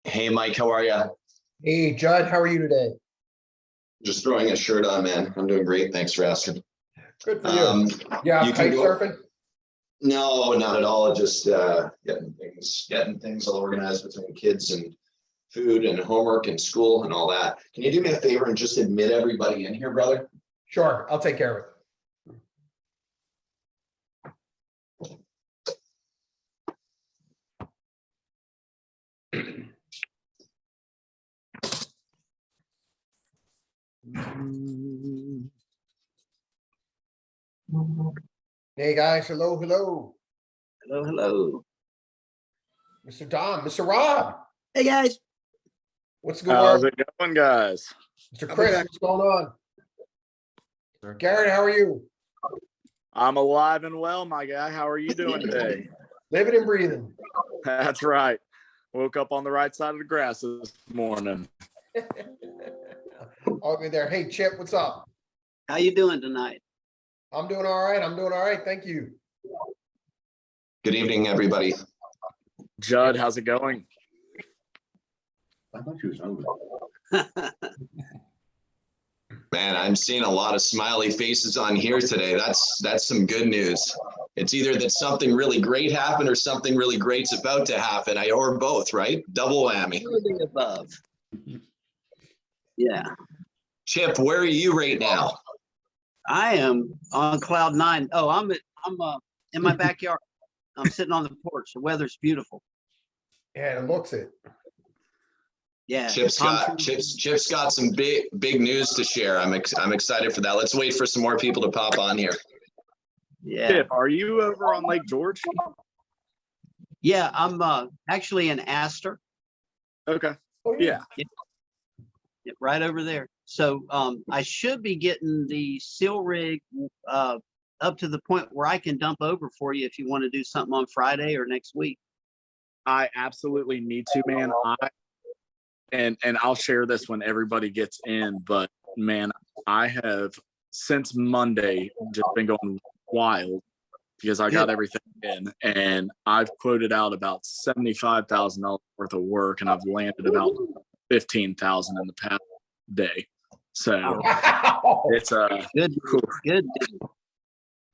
Hey, Mike, how are you? Hey, Judd, how are you today? Just throwing a shirt on, man. I'm doing great. Thanks for asking. Good for you. Um, Yeah, you can kite go. surfing? No, not at all. Just getting things all organized between kids and food and homework and school and all that. Can you do me a favor and just admit everybody in here, brother? Sure, I'll take care of it. Hey, guys, hello, hello. Hello, hello. Mr. Don, Mr. Rob, Hey, guys. what's going How's on? it going, guys? Mr. Chris, what's going on? Garrett, how are you? I'm alive and well, my guy. How are you doing today? Living and breathing. That's right. Woke up on the right side of the grass this morning. I'll be there. Hey, Chip, what's up? How you doing tonight? I'm doing all right. I'm doing all right. Thank you. Good evening, everybody. Judd, how's it going? I thought she was hungry. Man, I'm seeing a lot of smiley faces on here today. That's some good news. It's either that something really great happened or something really great's about to happen. Or both, right? Double whammy. All of the above. Yeah, Chip, where are you right now? I am on cloud nine. Oh, I'm in my backyard. I'm sitting on the porch. The weather's beautiful. Yeah, it looks it. Yeah. Chip's got some big news to share. I'm excited for that. Let's wait for some more people to pop on here. Yeah. Chip, are you over on Lake George? Yeah, I'm actually in Astor. Okay. Oh, Yeah. Right over there. So I should be getting the seal rig up to the point where I can dump over for you if you want to do something on Friday or next week. I absolutely need to, man. And I'll share this when everybody gets in, but man, I have since Monday just been going wild because I got everything in, and I've quoted out about $75,000 worth of work, and I've landed about 15,000 in the past day. So Wow. it's Good.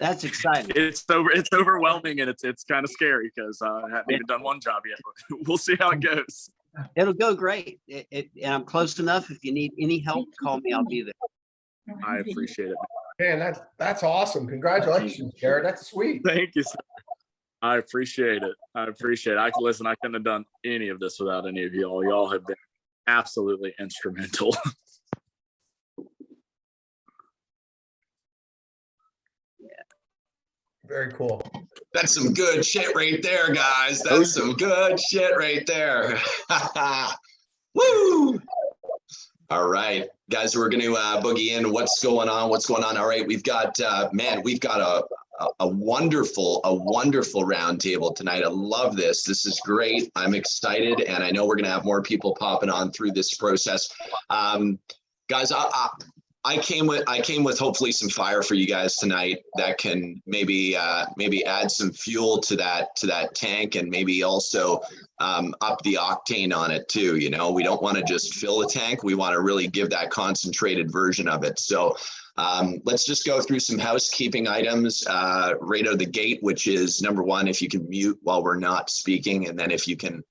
That's exciting. it's overwhelming, and it's kind of scary because I haven't even done one job yet. But we'll see how it goes. It'll go great. And I'm close enough. If you need any help, call me. I'll be there. I appreciate it. Man, that's awesome. Congratulations, Garrett. That's sweet. Thank you, sir. I appreciate it. I couldn't have done any of this without any of y'all. Y'all have been absolutely instrumental. Very cool. That's some good shit right there, guys. That's some good shit right there. Woo! All right, guys, we're going to boogie in. What's going on? All right, we've got a wonderful roundtable tonight. I love this. This is great. I'm excited, and I know we're going to have more people popping on through this process. Guys, I came with hopefully some fire for you guys tonight that can maybe add some fuel to that tank, and maybe also up the octane on it too. You know, we don't want to just fill the tank. We want to really give that concentrated version of it. So let's just go through some housekeeping items right out of the gate, which is number one, if you can mute while we're not speaking, and then if you can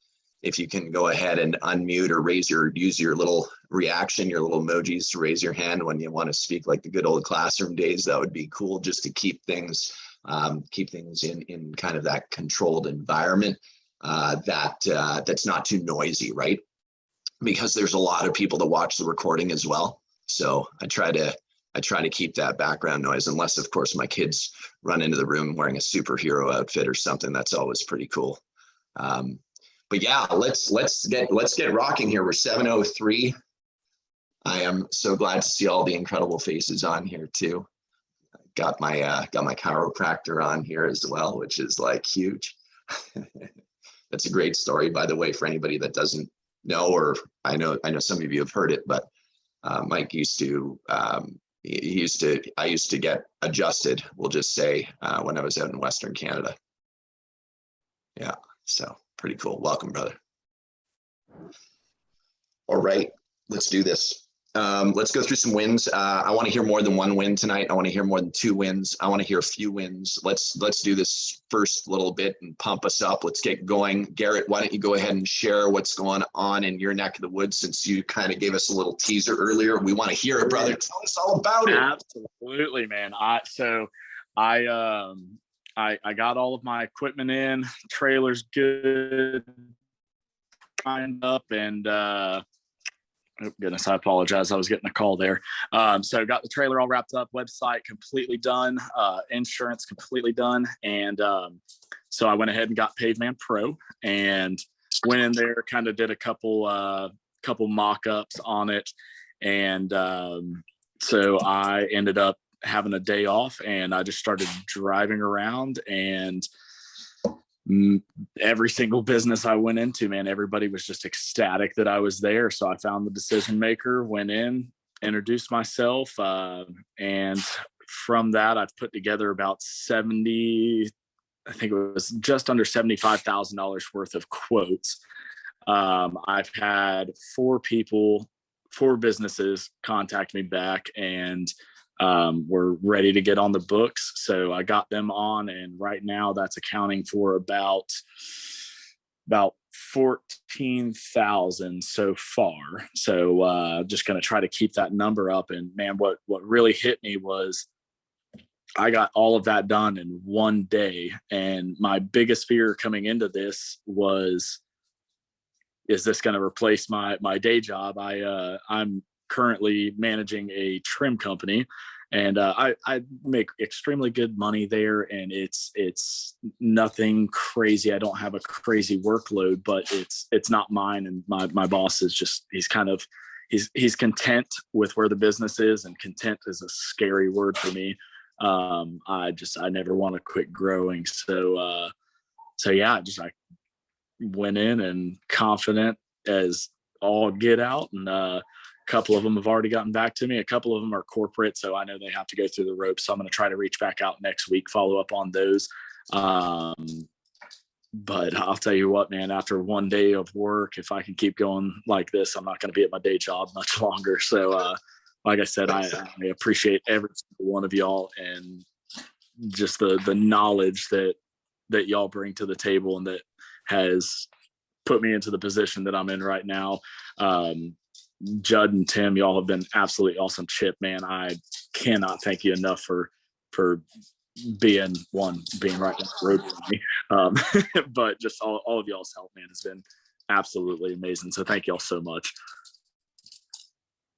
go ahead and unmute or use your little reaction, your little emojis to raise your hand when you want to speak, like the good old classroom days. That would be cool, just to keep things in kind of that controlled environment that's not too noisy, right? Because there's a lot of people that watch the recording as well. So I try to keep that background noise, unless of course my kids run into the room wearing a superhero outfit or something. That's always pretty cool. But yeah, let's get rocking here. We're 7:03. I am so glad to see all the incredible faces on here too. Got my chiropractor on here as well, which is like huge. That's a great story, by the way, for anybody that doesn't know, or I know some of you have heard it, but Mike I used to get adjusted, we'll just say, when I was out in Western Canada. Yeah, so pretty cool. Welcome, brother. All right, let's do this. Let's go through some wins. I want to hear more than one win tonight. I want to hear more than 2 wins. I want to hear a few wins. Let's do this first little bit and pump us up. Let's get going. Garrett, why don't you go ahead and share what's going on in your neck of the woods, since you kind of gave us a little teaser earlier. We want to hear it, brother. Tell us all about it. Absolutely, man. I got all of my equipment in, trailer's good, lined up, and oh goodness, I apologize. I was getting a call there. So got the trailer all wrapped up, website completely done, insurance completely done. And so I went ahead and got Paveman Pro and went in there, kind of did a couple mock-ups on it. And so I ended up having a day off, and I just started driving around, and every single business I went into, man, everybody was just ecstatic that I was there. So I found the decision maker, went in, introduced myself, and from that I've put together about I think it was just under $75,000 worth of quotes. I've had 4 businesses contact me back, and we're ready to get on the books. So I got them on, and right now that's accounting for about 14,000 so far. So just going to try to keep that number up. And man, what really hit me was I got all of that done in one day. And my biggest fear coming into this was, is this going to replace my day job? I'm currently managing a trim company, and I make extremely good money there, and it's nothing crazy. I don't have a crazy workload, but it's not mine. And my boss is just, he's content with where the business is, and content is a scary word for me. I never want to quit growing. So yeah, I went in and confident as all get out, and a couple of them have already gotten back to me. A couple of them are corporate, so I know they have to go through the ropes. So I'm going to try to reach back out next week, follow up on those. But I'll tell you what, man, after one day of work, if I can keep going like this, I'm not going to be at my day job much longer. So like I said, I appreciate every single one of y'all, and just the knowledge that y'all bring to the table, and that has put me into the position that I'm in right now. Judd and Tim, y'all have been absolutely awesome. Chip, man, I cannot thank you enough for being right down the road for me. But just all of y'all's help, man, has been absolutely amazing. So thank y'all so much.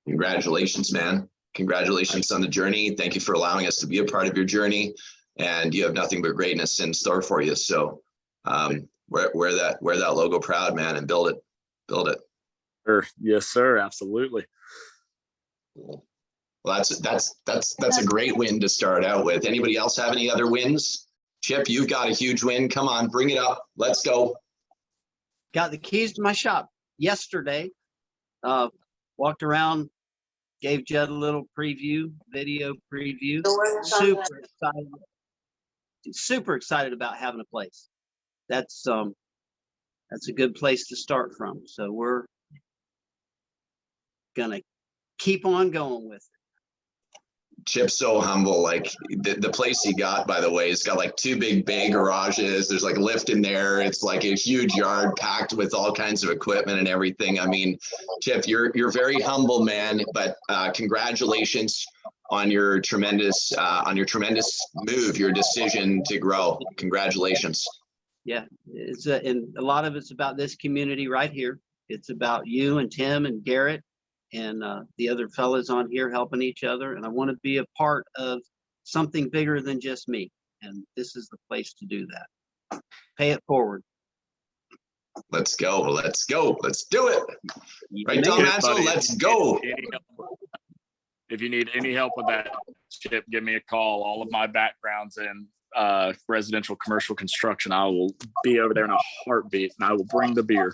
Congratulations, man. Congratulations on the journey. Thank you for allowing us to be a part of your journey, and you have nothing but greatness in store for you. So wear that logo proud, man, and build it. Yes, sir. Absolutely. Cool. Well, that's a great win to start out with. Anybody else have any other wins? Chip, you've got a huge win. Come on, bring it up. Let's go. Got the keys to my shop yesterday. Walked around, gave Judd a little video preview. Super excited about having a place. That's a good place to start from. So we're gonna keep on going with it. Chip's so humble. Like the place he got, by the way, it's got like 2 big bay garages. There's like a lift in there. It's like a huge yard packed with all kinds of equipment and everything. I mean, Chip, you're very humble, man, but congratulations on your tremendous move, your decision to grow. Congratulations. Yeah, and a lot of it's about this community right here. It's about you and Tim and Garrett and the other fellas on here helping each other. And I want to be a part of something bigger than just me. And this is the place to do that. Pay it forward. Let's go. Let's do it. Right, Tom Mansell, let's go. If you need any help with that, Chip, give me a call. All of my background's in residential commercial construction. I will be over there in a heartbeat, and I will bring the beer.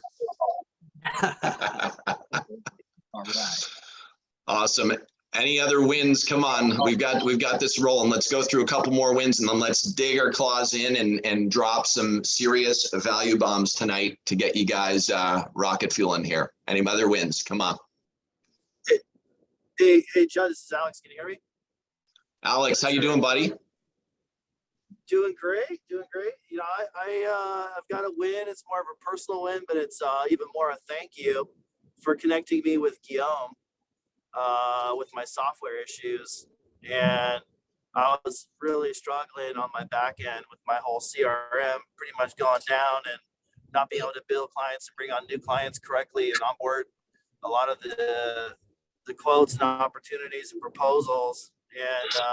All right. Awesome. Any other wins? Come on, we've got this rolling. Let's go through a couple more wins and then let's dig our claws in and drop some serious value bombs tonight to get you guys rocket fueling here. Any other wins? Come on. Hey, Judd, this is Alex. Can you hear me? Alex, how you doing, buddy? Doing great. You know, I've got a win. It's more of a personal win, but it's even more a thank you for connecting me with Guillaume with my software issues. And I was really struggling on my back end with my whole CRM pretty much going down and not being able to bill clients and bring on new clients correctly and onboard a lot of the quotes and opportunities and proposals. And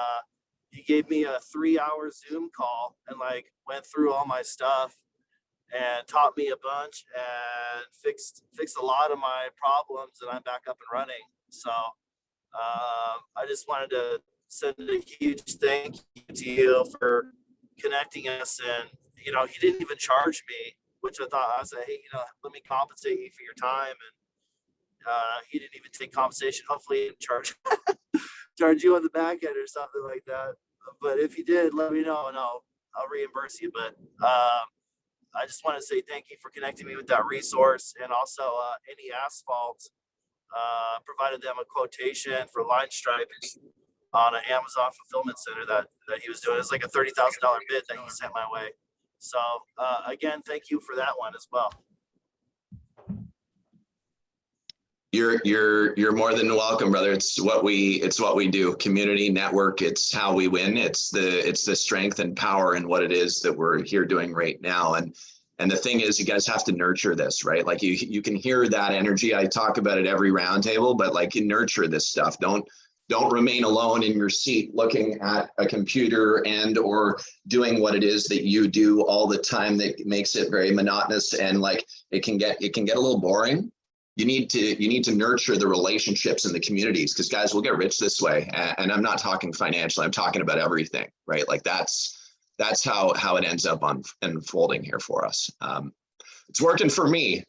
he gave me a 3-hour Zoom call and like went through all my stuff and taught me a bunch and fixed a lot of my problems, and I'm back up and running. So I just wanted to send a huge thank you to you for connecting us. And you know, he didn't even charge me, which I thought, I was like, hey, you know, let me compensate you for your time. And he didn't even take compensation. Hopefully he didn't charge you on the back end or something like that. But if you did, let me know and I'll reimburse you. But I just want to say thank you for connecting me with that resource. And also Any Asphalt provided them a quotation for line stripes on an Amazon fulfillment center that he was doing. It's like a $30,000 bid that he sent my way. So again, thank you for that one as well. You're more than welcome, brother. It's what we do. Community network. It's how we win. It's the strength and power in what it is that we're here doing right now. And the thing is, you guys have to nurture this, right? Like you can hear that energy. I talk about it every roundtable, but like you nurture this stuff. Don't remain alone in your seat looking at a computer and or doing what it is that you do all the time that makes it very monotonous and like it can get a little boring. You need to nurture the relationships in the communities, because guys, we'll get rich this way. And I'm not talking financially, I'm talking about everything, right? Like that's how it ends up unfolding here for us. It's working for me.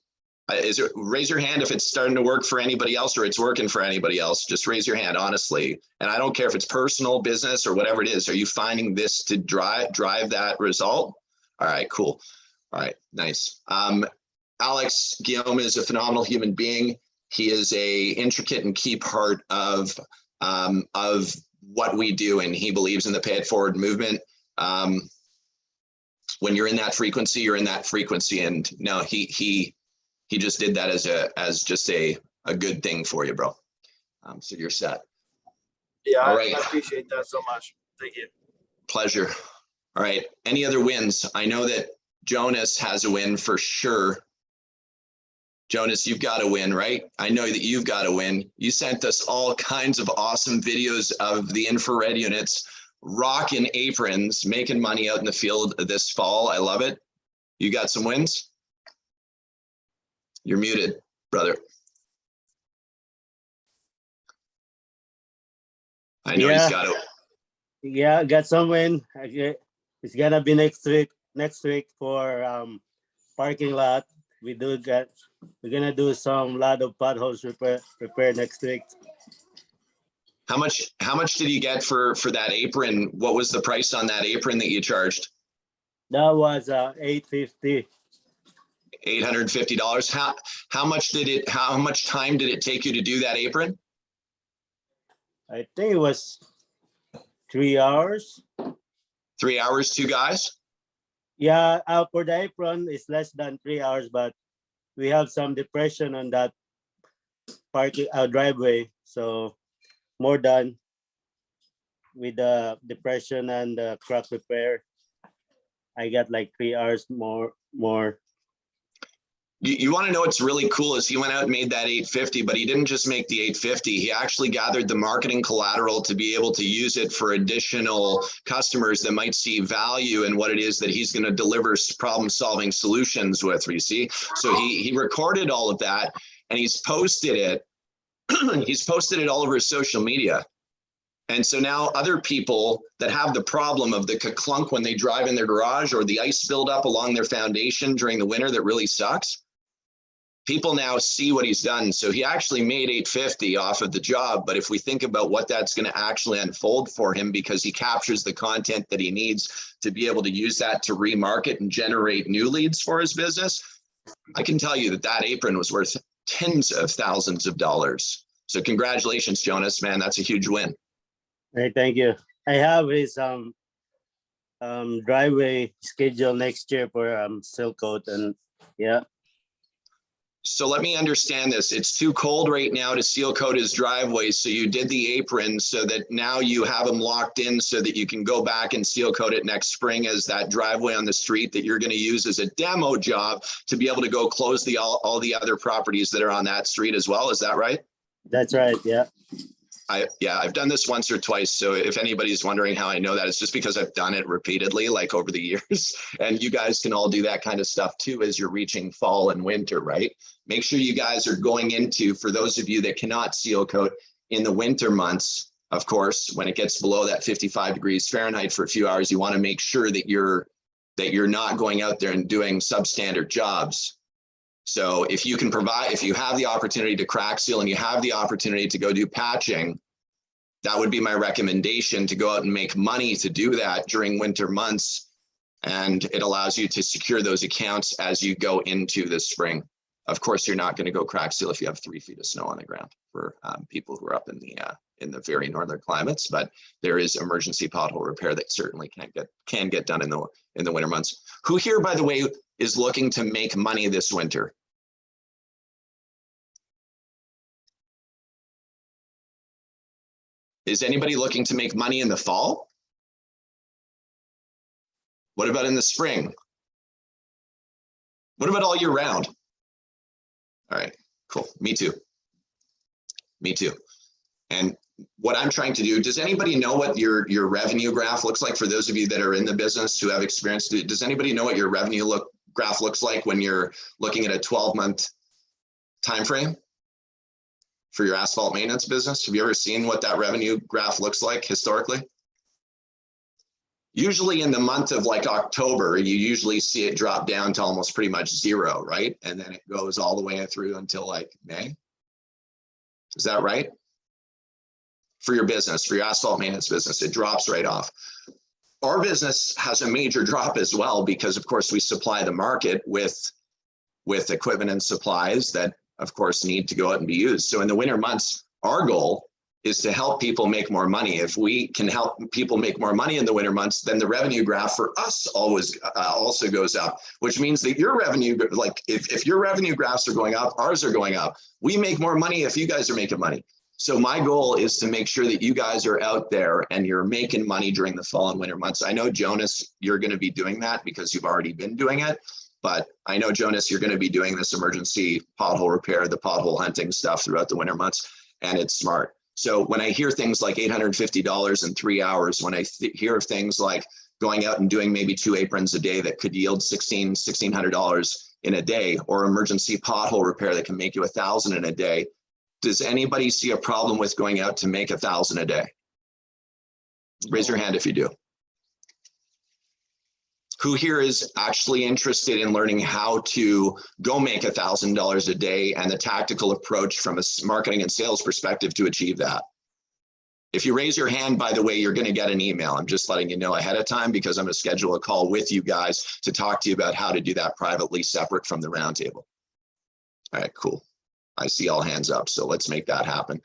Raise your hand if it's starting to work for anybody else or it's working for anybody else. Just raise your hand, honestly. And I don't care if it's personal, business, or whatever it is. Are you finding this to drive that result? All right, cool. All right, nice. Alex Guillaume is a phenomenal human being. He is a intricate and key part of what we do, and he believes in the pay it forward movement. When you're in that frequency, you're in that frequency, and no, he just did that as just a good thing for you, bro. So you're set. Yeah, all right. I appreciate that so much. Thank you. Pleasure. All right. Any other wins? I know that Jonas has a win for sure. Jonas, you've got to win, right? I know that you've got to win. You sent us all kinds of awesome videos of the infrared units, rocking aprons, making money out in the field this fall. I love it. You got some wins? You're muted, brother. I know he's got it. Yeah, I got some win. It's gonna be next week for parking lot. We're gonna do some lot of potholes repair next week. How much did you get for that apron? What was the price on that apron that you charged? That was $850. $850. How much time did it take you to do that apron? I think it was 3 hours. 3 hours, 2 guys? Yeah, for the apron, it's less than 3 hours, but we have some depression on that parking driveway, so more done with the depression and the crack repair. I got like 3 hours more. You want to know what's really cool is he went out and made that 850, but he didn't just make the 850. He actually gathered the marketing collateral to be able to use it for additional customers that might see value in what it is that he's going to deliver problem-solving solutions with, you see? So he recorded all of that and he's posted it. He's posted it all over his social media. And so now other people that have the problem of the clunk when they drive in their garage or the ice buildup along their foundation during the winter that really sucks, people now see what he's done. So he actually made 850 off of the job. But if we think about what that's going to actually unfold for him, because he captures the content that he needs to be able to use that to remarket and generate new leads for his business, I can tell you that that apron was worth tens of thousands of dollars. So congratulations, Jonas, man, that's a huge win. Hey, thank you. I have his driveway schedule next year for seal coat, and yeah. So let me understand this. It's too cold right now to seal coat his driveway. So you did the apron so that now you have them locked in so that you can go back and seal coat it next spring as that driveway on the street that you're going to use as a demo job to be able to go close the all the other properties that are on that street as well. Is that right? That's right. Yeah. I've done this once or twice. So if anybody's wondering how I know that, it's just because I've done it repeatedly, like over the years. And you guys can all do that kind of stuff too as you're reaching fall and winter, right? Make sure you guys are going into, for those of you that cannot seal coat in the winter months, of course, when it gets below that 55 degrees Fahrenheit for a few hours, you want to make sure that you're not going out there and doing substandard jobs. So if you can provide, if you have the opportunity to crack seal and you have the opportunity to go do patching, that would be my recommendation, to go out and make money to do that during winter months. And it allows you to secure those accounts as you go into the spring. Of course, you're not going to go crack seal if you have 3 feet of snow on the ground for people who are up in the very northern climates, but there is emergency pothole repair that certainly can get done in the winter months. Who here, by the way, is looking to make money this winter? Is anybody looking to make money in the fall? What about in the spring? What about all year round? All right, cool. Me too. Me too. And what I'm trying to do, does anybody know what your revenue graph looks like for those of you that are in the business who have experience? Does anybody know what your revenue graph looks like when you're looking at a 12-month time frame for your asphalt maintenance business? Have you ever seen what that revenue graph looks like historically? Usually in the month of like October, you usually see it drop down to almost pretty much zero, right? And then it goes all the way through until like May. Is that right? For your business, for your asphalt maintenance business, it drops right off. Our business has a major drop as well, because of course we supply the market with equipment and supplies that of course need to go out and be used. So in the winter months, our goal is to help people make more money. If we can help people make more money in the winter months, then the revenue graph for us always also goes up, which means that your revenue, like if your revenue graphs are going up, ours are going up. We make more money if you guys are making money. So my goal is to make sure that you guys are out there and you're making money during the fall and winter months. I know, Jonas, you're going to be doing that because you've already been doing it. But I know, Jonas, you're going to be doing this emergency pothole repair, the pothole hunting stuff throughout the winter months, and it's smart. So when I hear things like $850 in 3 hours, when I hear of things like going out and doing maybe 2 aprons a day that could yield $1,600 in a day, or emergency pothole repair that can make you $1,000 in a day, does anybody see a problem with going out to make $1,000 a day? Raise your hand if you do. Who here is actually interested in learning how to go make $1,000 a day and the tactical approach from a marketing and sales perspective to achieve that? If you raise your hand, by the way, you're going to get an email. I'm just letting you know ahead of time because I'm going to schedule a call with you guys to talk to you about how to do that privately, separate from the roundtable. All right, cool. I see all hands up, so let's make that happen.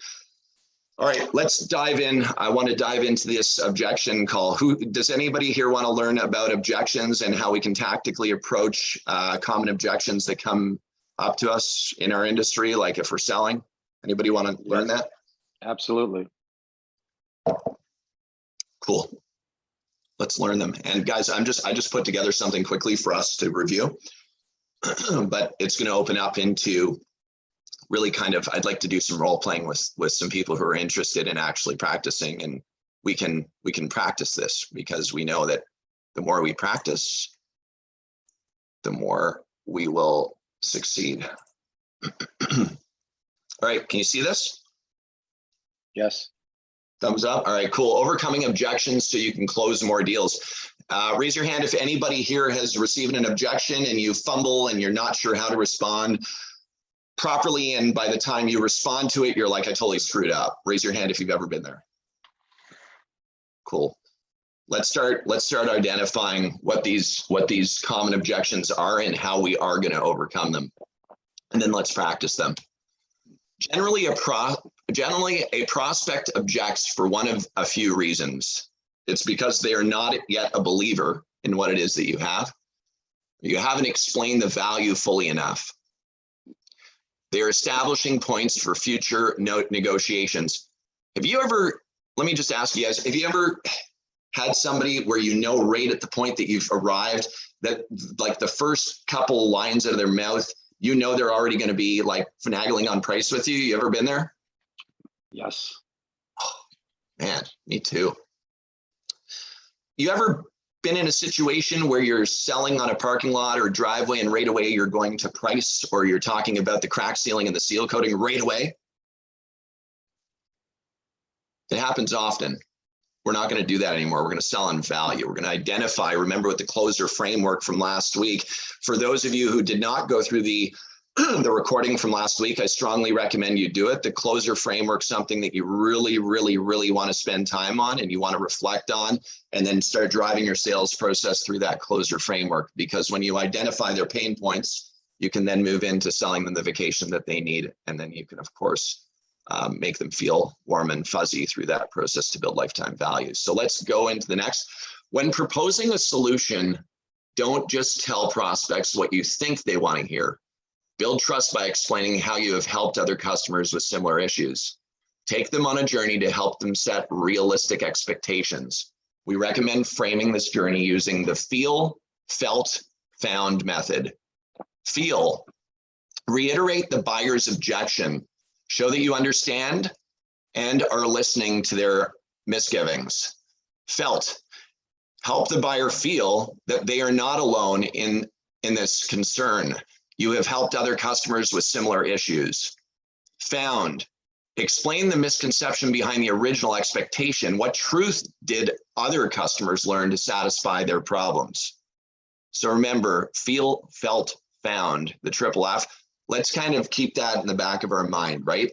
All right, let's dive in. I want to dive into this objection call. Does anybody here want to learn about objections and how we can tactically approach common objections that come up to us in our industry, like if we're selling? Anybody want to learn that? Absolutely. Cool. Let's learn them. And guys, I just put together something quickly for us to review, but it's going to open up into really kind of, I'd like to do some role playing with some people who are interested in actually practicing, and we can practice this because we know that the more we practice, the more we will succeed. All right, can you see this? Yes. Thumbs up. All right, cool. Overcoming objections so you can close more deals. Raise your hand if anybody here has received an objection and you fumble and you're not sure how to respond. properly, and by the time you respond to it, you're like, I totally screwed up? Raise your hand if you've ever been there. Cool. Let's start identifying what these common objections are and how we are going to overcome them. And then let's practice them. Generally, a prospect objects for one of a few reasons. It's because they are not yet a believer in what it is that you have. You haven't explained the value fully enough. They're establishing points for future negotiations. Have you ever, let me just ask you guys, have you ever had somebody where you know right at the point that you've arrived that like the first couple lines out of their mouth, you know they're already going to be like finagling on price with you? You ever been there? Yes. Oh, man, me too. You ever been in a situation where you're selling on a parking lot or driveway and right away you're going to price, or you're talking about the crack sealing and the seal coating right away? It happens often. We're not going to do that anymore. We're going to sell on value. We're going to identify, remember with the closer framework from last week. For those of you who did not go through the recording from last week, I strongly recommend you do it. The closer framework, something that you really, really, really want to spend time on and you want to reflect on, and then start driving your sales process through that closer framework. Because when you identify their pain points, you can then move into selling them the vacation that they need. And then you can, of course, make them feel warm and fuzzy through that process to build lifetime value. So let's go into the next. When proposing a solution, don't just tell prospects what you think they want to hear. Build trust by explaining how you have helped other customers with similar issues. Take them on a journey to help them set realistic expectations. We recommend framing this journey using the feel, felt, found method. Feel, reiterate the buyer's objection. Show that you understand and are listening to their misgivings. Felt, help the buyer feel that they are not alone in this concern. You have helped other customers with similar issues. Found, explain the misconception behind the original expectation. What truth did other customers learn to satisfy their problems? So remember, feel, felt, found, the triple F. Let's kind of keep that in the back of our mind, right?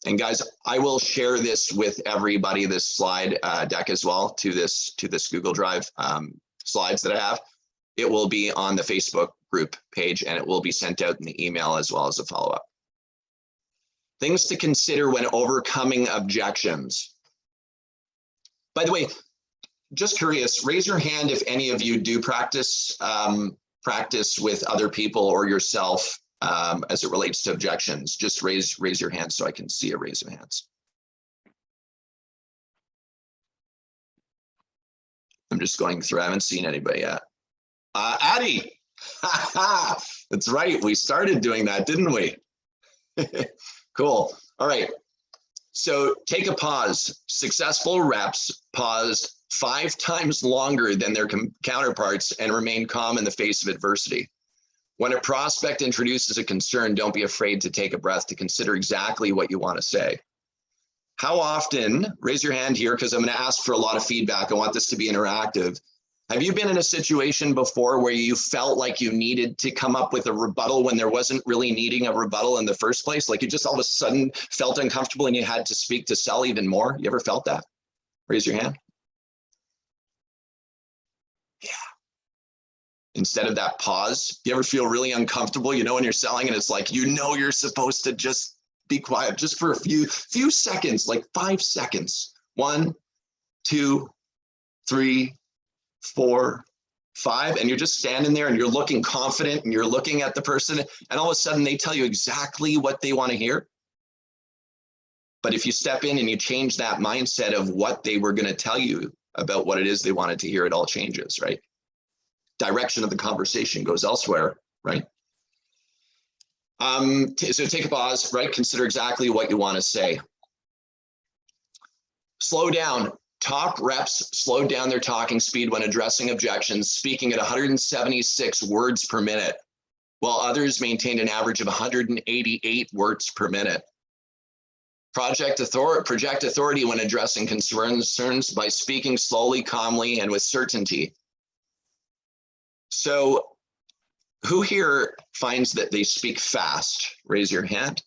And guys, I will share this with everybody, this slide deck as well, to this Google Drive slides that I have. It will be on the Facebook group page, and it will be sent out in the email as well as a follow-up. Things to consider when overcoming objections. By the way, just curious, raise your hand if any of you do practice with other people or yourself as it relates to objections. Just raise your hand so I can see a raise of hands. I'm just going through. I haven't seen anybody yet. Addie, that's right. We started doing that, didn't we? Cool. All right. So take a pause. Successful reps paused 5 times longer than their counterparts and remain calm in the face of adversity. When a prospect introduces a concern, don't be afraid to take a breath to consider exactly what you want to say. How often, raise your hand here because I'm going to ask for a lot of feedback. I want this to be interactive. Have you been in a situation before where you felt like you needed to come up with a rebuttal when there wasn't really needing a rebuttal in the first place? Like you just all of a sudden felt uncomfortable and you had to speak to sell even more? You ever felt that? Raise your hand. Yeah. Instead of that pause, you ever feel really uncomfortable, you know, when you're selling and it's like, you know, you're supposed to just be quiet just for a few seconds, like 5 seconds. 1, 2, 3, 4, 5, and you're just standing there and you're looking confident and you're looking at the person and all of a sudden they tell you exactly what they want to hear. But if you step in and you change that mindset of what they were going to tell you about what it is they wanted to hear, it all changes, right? Direction of the conversation goes elsewhere, right? So take a pause, right? Consider exactly what you want to say. Slow down. Top reps slowed down their talking speed when addressing objections, speaking at 176 words per minute, while others maintained an average of 188 words per minute. Project authority when addressing concerns by speaking slowly, calmly, and with certainty. So Who here finds that they speak fast? Raise your hand.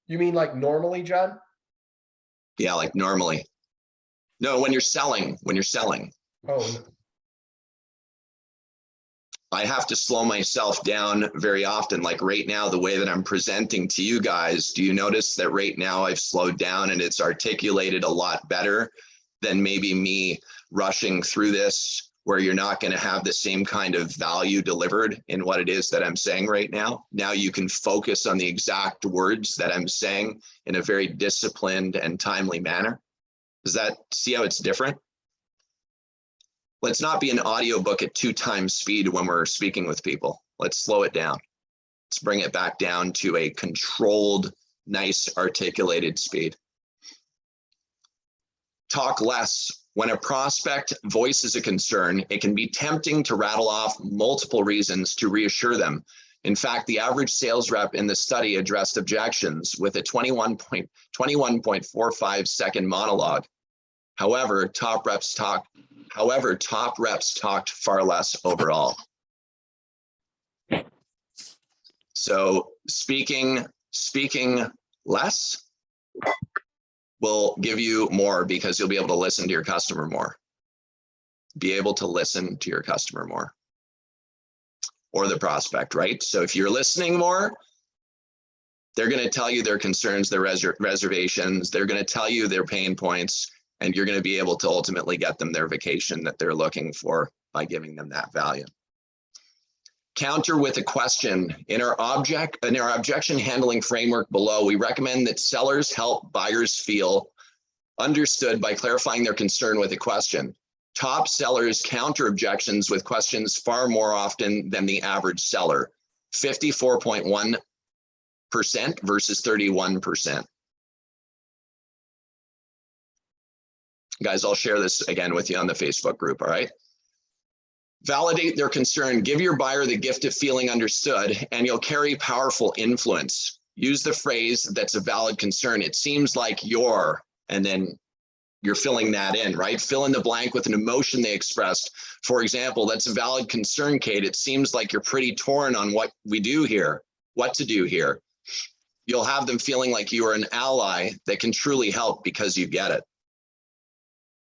You mean like normally, Judd? Yeah, like normally. No, when you're selling, Oh, no. I have to slow myself down very often. Like right now, the way that I'm presenting to you guys, do you notice that right now I've slowed down and it's articulated a lot better than maybe me rushing through this, where you're not going to have the same kind of value delivered in what it is that I'm saying right now. Now you can focus on the exact words that I'm saying in a very disciplined and timely manner. Does that see how it's different? Let's not be an audiobook at 2 times speed when we're speaking with people. Let's slow it down. Let's bring it back down to a controlled, nice, articulated speed. Talk less. When a prospect voices a concern, it can be tempting to rattle off multiple reasons to reassure them. In fact, the average sales rep in the study addressed objections with a 21.45 second monologue. However, top reps talked far less overall. So speaking less will give you more, because you'll be able to listen to your customer more. Be able to listen to your customer more, or the prospect, right? So if you're listening more, they're going to tell you their concerns, their reservations, they're going to tell you their pain points, and you're going to be able to ultimately get them their vacation that they're looking for by giving them that value. Counter with a question. In our objection handling framework below, we recommend that sellers help buyers feel understood by clarifying their concern with a question. Top sellers counter objections with questions far more often than the average seller, 54.1% versus 31%. Guys, I'll share this again with you on the Facebook group, all right? Validate their concern. Give your buyer the gift of feeling understood, and you'll carry powerful influence. Use the phrase, "That's a valid concern. It seems like you're," and then you're filling that in, right? Fill in the blank with an emotion they expressed. For example, "That's a valid concern, Kate. It seems like you're pretty torn on what to do here. You'll have them feeling like you are an ally that can truly help because you get it.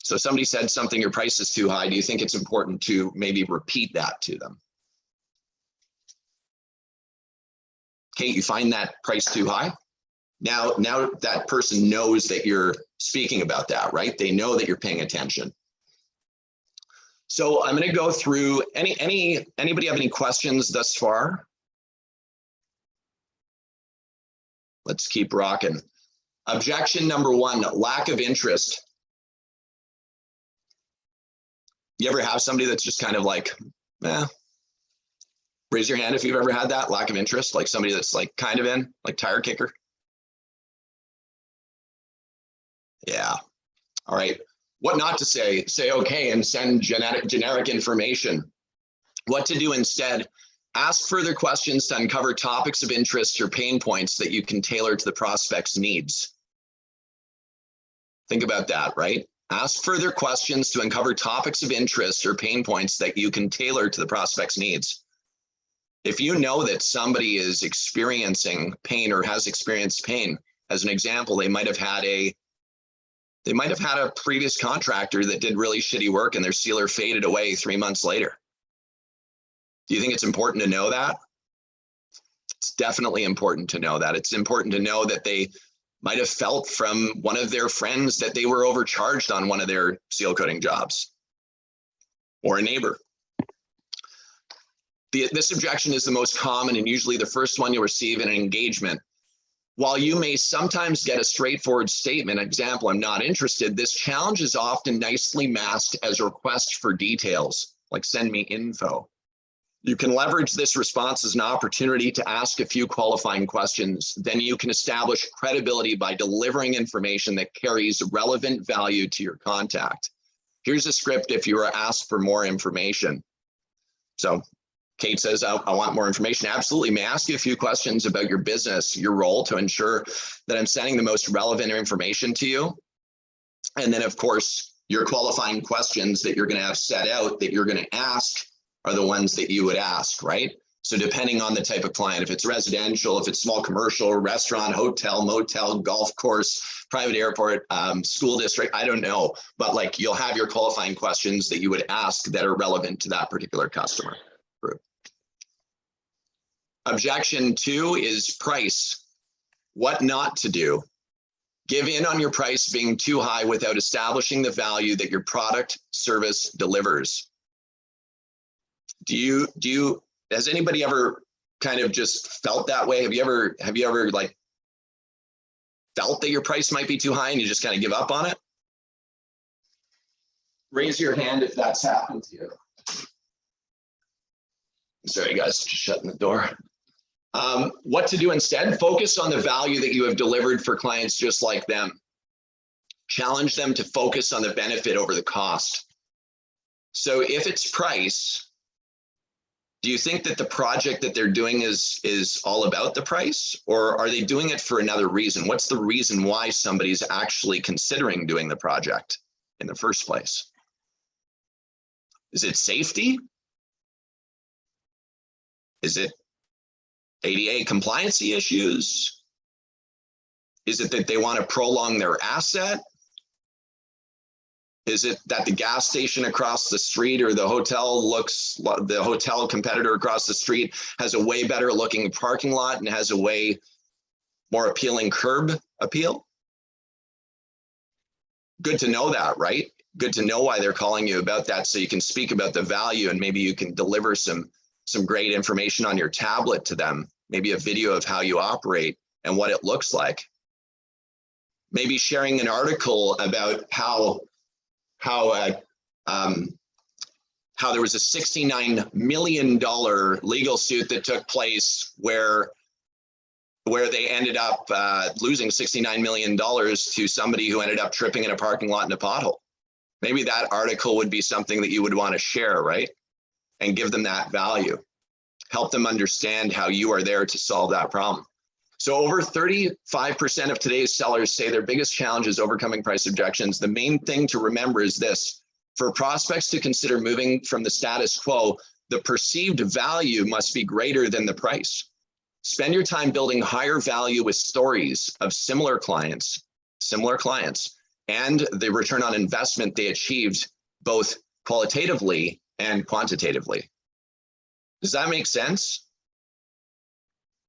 So somebody said something, your price is too high. Do you think it's important to maybe repeat that to them? Kate, you find that price too high? Now that person knows that you're speaking about that, right? They know that you're paying attention. So I'm going to go through anybody have any questions thus far? Let's keep rocking. Objection number 1, lack of interest. You ever have somebody that's just kind of like, raise your hand if you've ever had that lack of interest, like somebody that's like kind of in, like tire kicker. Yeah. All right. What not to say? Say okay and send generic information. What to do instead? Ask further questions to uncover topics of interest or pain points that you can tailor to the prospect's needs. Think about that, right? Ask further questions to uncover topics of interest or pain points that you can tailor to the prospect's needs. If you know that somebody is experiencing pain or has experienced pain, as an example, they might have had a previous contractor that did really shitty work and their sealer faded away 3 months later. Do you think it's important to know that? It's definitely important to know that. It's important to know that they might have felt from one of their friends that they were overcharged on one of their seal coating jobs, or a neighbor. This objection is the most common and usually the first one you'll receive in an engagement. While you may sometimes get a straightforward statement, example, "I'm not interested," this challenge is often nicely masked as a request for details, like "send me info." You can leverage this response as an opportunity to ask a few qualifying questions. Then you can establish credibility by delivering information that carries relevant value to your contact. Here's a script if you are asked for more information. So Kate says, I want more information. Absolutely. May I ask you a few questions about your business, your role, to ensure that I'm sending the most relevant information to you? And then, of course, Your qualifying questions that you're going to have set out that you're going to ask are the ones that you would ask, right? So depending on the type of client, if it's residential, if it's small commercial, restaurant, hotel, motel, golf course, private airport, school district, I don't know. But like you'll have your qualifying questions that you would ask that are relevant to that particular customer group. Objection 2 is price. What not to do. Give in on your price being too high without establishing the value that your product service delivers. Has anybody ever kind of just felt that way? Have you ever like felt that your price might be too high and you just kind of give up on it? Raise your hand if that's happened to you. Sorry guys, just shutting the door. What to do instead? Focus on the value that you have delivered for clients just like them. Challenge them to focus on the benefit over the cost. So if it's price, do you think that the project that they're doing is all about the price, or are they doing it for another reason? What's the reason why somebody's actually considering doing the project in the first place? Is it safety? Is it ADA compliancy issues? Is it that they want to prolong their asset? Is it that the gas station across the street or the hotel competitor across the street has a way better looking parking lot and has a way more appealing curb appeal? Good to know that, right? Good to know why they're calling you about that, so you can speak about the value and maybe you can deliver some great information on your tablet to them, maybe a video of how you operate and what it looks like. Maybe sharing an article about how there was a $69 million legal suit that took place where they ended up losing $69 million to somebody who ended up tripping in a parking lot in a pothole. Maybe that article would be something that you would want to share, right? And give them that value. Help them understand how you are there to solve that problem. So over 35% of today's sellers say their biggest challenge is overcoming price objections. The main thing to remember is this: for prospects to consider moving from the status quo, the perceived value must be greater than the price. Spend your time building higher value with stories of similar clients, and the return on investment they achieved both qualitatively and quantitatively. Does that make sense?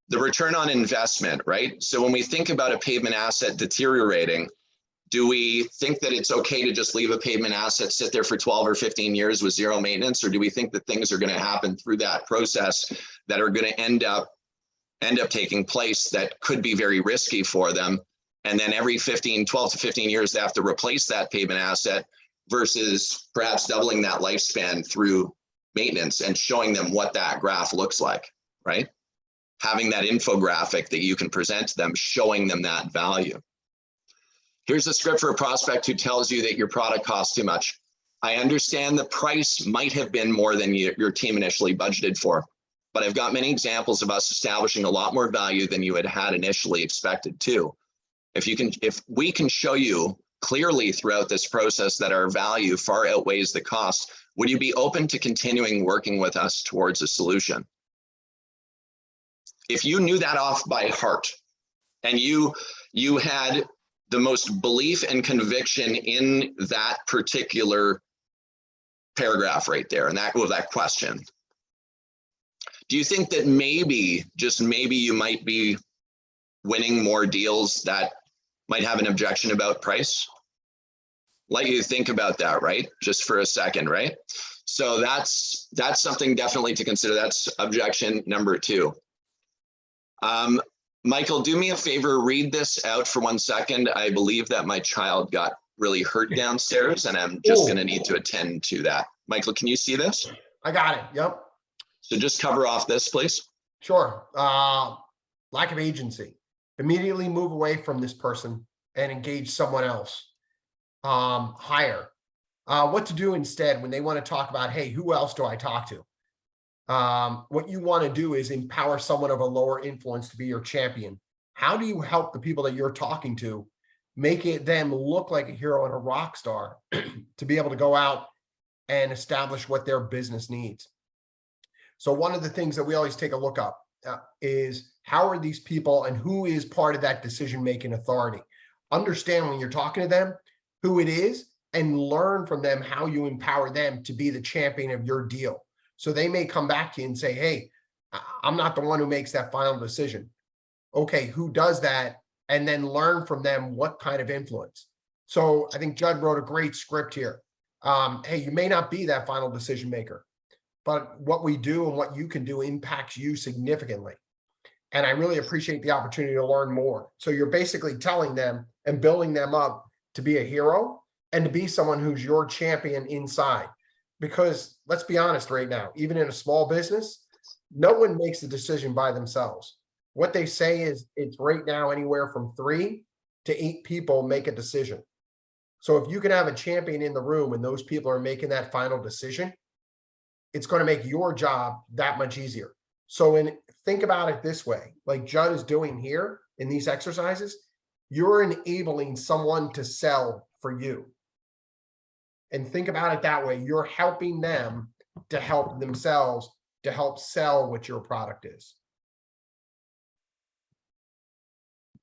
The return on investment, right? So when we think about a pavement asset deteriorating, do we think that it's okay to just leave a pavement asset sit there for 12 or 15 years with zero maintenance? Or do we think that things are going to happen through that process that are going to end up taking place that could be very risky for them? And then every 12 to 15 years, they have to replace that pavement asset versus perhaps doubling that lifespan through maintenance and showing them what that graph looks like, right? Having that infographic that you can present to them, showing them that value. Here's a script for a prospect who tells you that your product costs too much. I understand the price might have been more than your team initially budgeted for, but I've got many examples of us establishing a lot more value than you had initially expected to. If we can show you clearly throughout this process that our value far outweighs the cost, would you be open to continuing working with us towards a solution? If you knew that off by heart and you had the most belief and conviction in that particular paragraph right there and that question, do you think that maybe, just maybe, you might be winning more deals that might have an objection about price? Let you think about that, right? Just for a second, right? So that's something definitely to consider. That's objection number 2. Michael, do me a favor, read this out for 1 second. I believe that my child got really hurt downstairs and I'm just going to need to attend to that. Michael, can you see this? I got it. Yep. So just cover off this, please. Sure. Lack of agency. Immediately move away from this person and engage someone else. Hire. What to do instead when they want to talk about, hey, who else do I talk to? What you want to do is empower someone of a lower influence to be your champion. How do you help the people that you're talking to make it them look like a hero and a rock star to be able to go out and establish what their business needs. So one of the things that we always take a look up is how are these people and who is part of that decision-making authority? Understand when you're talking to them who it is and learn from them how you empower them to be the champion of your deal. So they may come back to you and say, hey, I'm not the one who makes that final decision. Okay, who does that? And then learn from them what kind of influence. So I think Judd wrote a great script here. Hey, you may not be that final decision maker, but what we do and what you can do impacts you significantly. And I really appreciate the opportunity to learn more. So you're basically telling them and building them up to be a hero and to be someone who's your champion inside. Because let's be honest right now, even in a small business, no one makes the decision by themselves. What they say is it's right now anywhere from 3 to 8 people make a decision. So if you can have a champion in the room and those people are making that final decision, it's going to make your job that much easier. So think about it this way, like Judd is doing here in these exercises, you're enabling someone to sell for you. And think about it that way. You're helping them to help themselves, to help sell what your product is.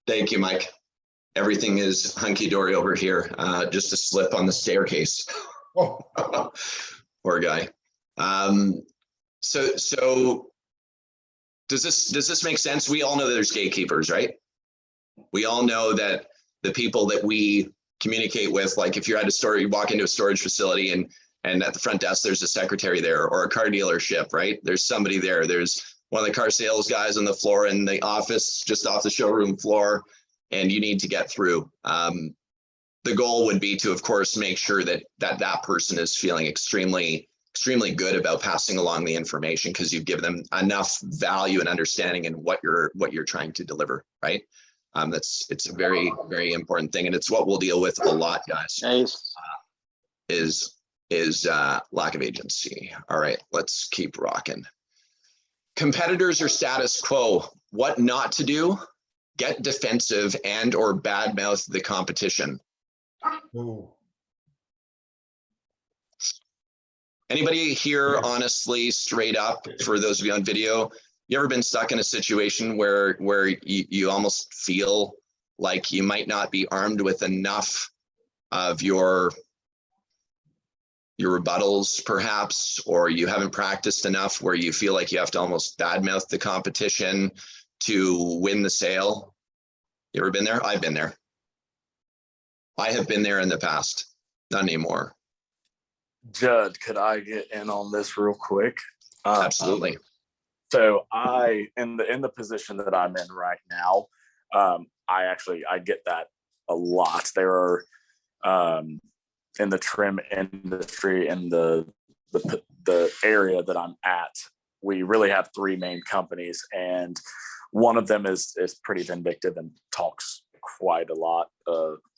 Thank you, Mike. Everything is hunky-dory over here. Just a slip on the staircase. Oh. Poor guy. So does this make sense? We all know that there's gatekeepers, right? We all know that the people that we communicate with, like if you're at a store, you walk into a storage facility and at the front desk, there's a secretary there, or a car dealership, right? There's somebody there. There's one of the car sales guys on the floor in the office, just off the showroom floor, and you need to get through. The goal would be to, of course, make sure that that person is feeling extremely good about passing along the information because you've given them enough value and understanding in what you're trying to deliver, right? It's a very, very important thing, and it's what we'll deal with a lot, guys. Nice. Is lack of agency. All right, let's keep rocking. Competitors or status quo, what not to do? Get defensive and or badmouth the competition. Ooh. Anybody here, honestly, straight up, for those of you on video, you ever been stuck in a situation where you almost feel like you might not be armed with enough of your rebuttals, perhaps, or you haven't practiced enough where you feel like you have to almost badmouth the competition to win the sale? You ever been there? I've been there. I have been there in the past, not anymore. Judd, could I get in on this real quick? Absolutely. So in the position that I'm in right now, I get that a lot. There are in the trim industry, in the area that I'm at, we really have 3 main companies, and one of them is pretty vindictive and talks quite a lot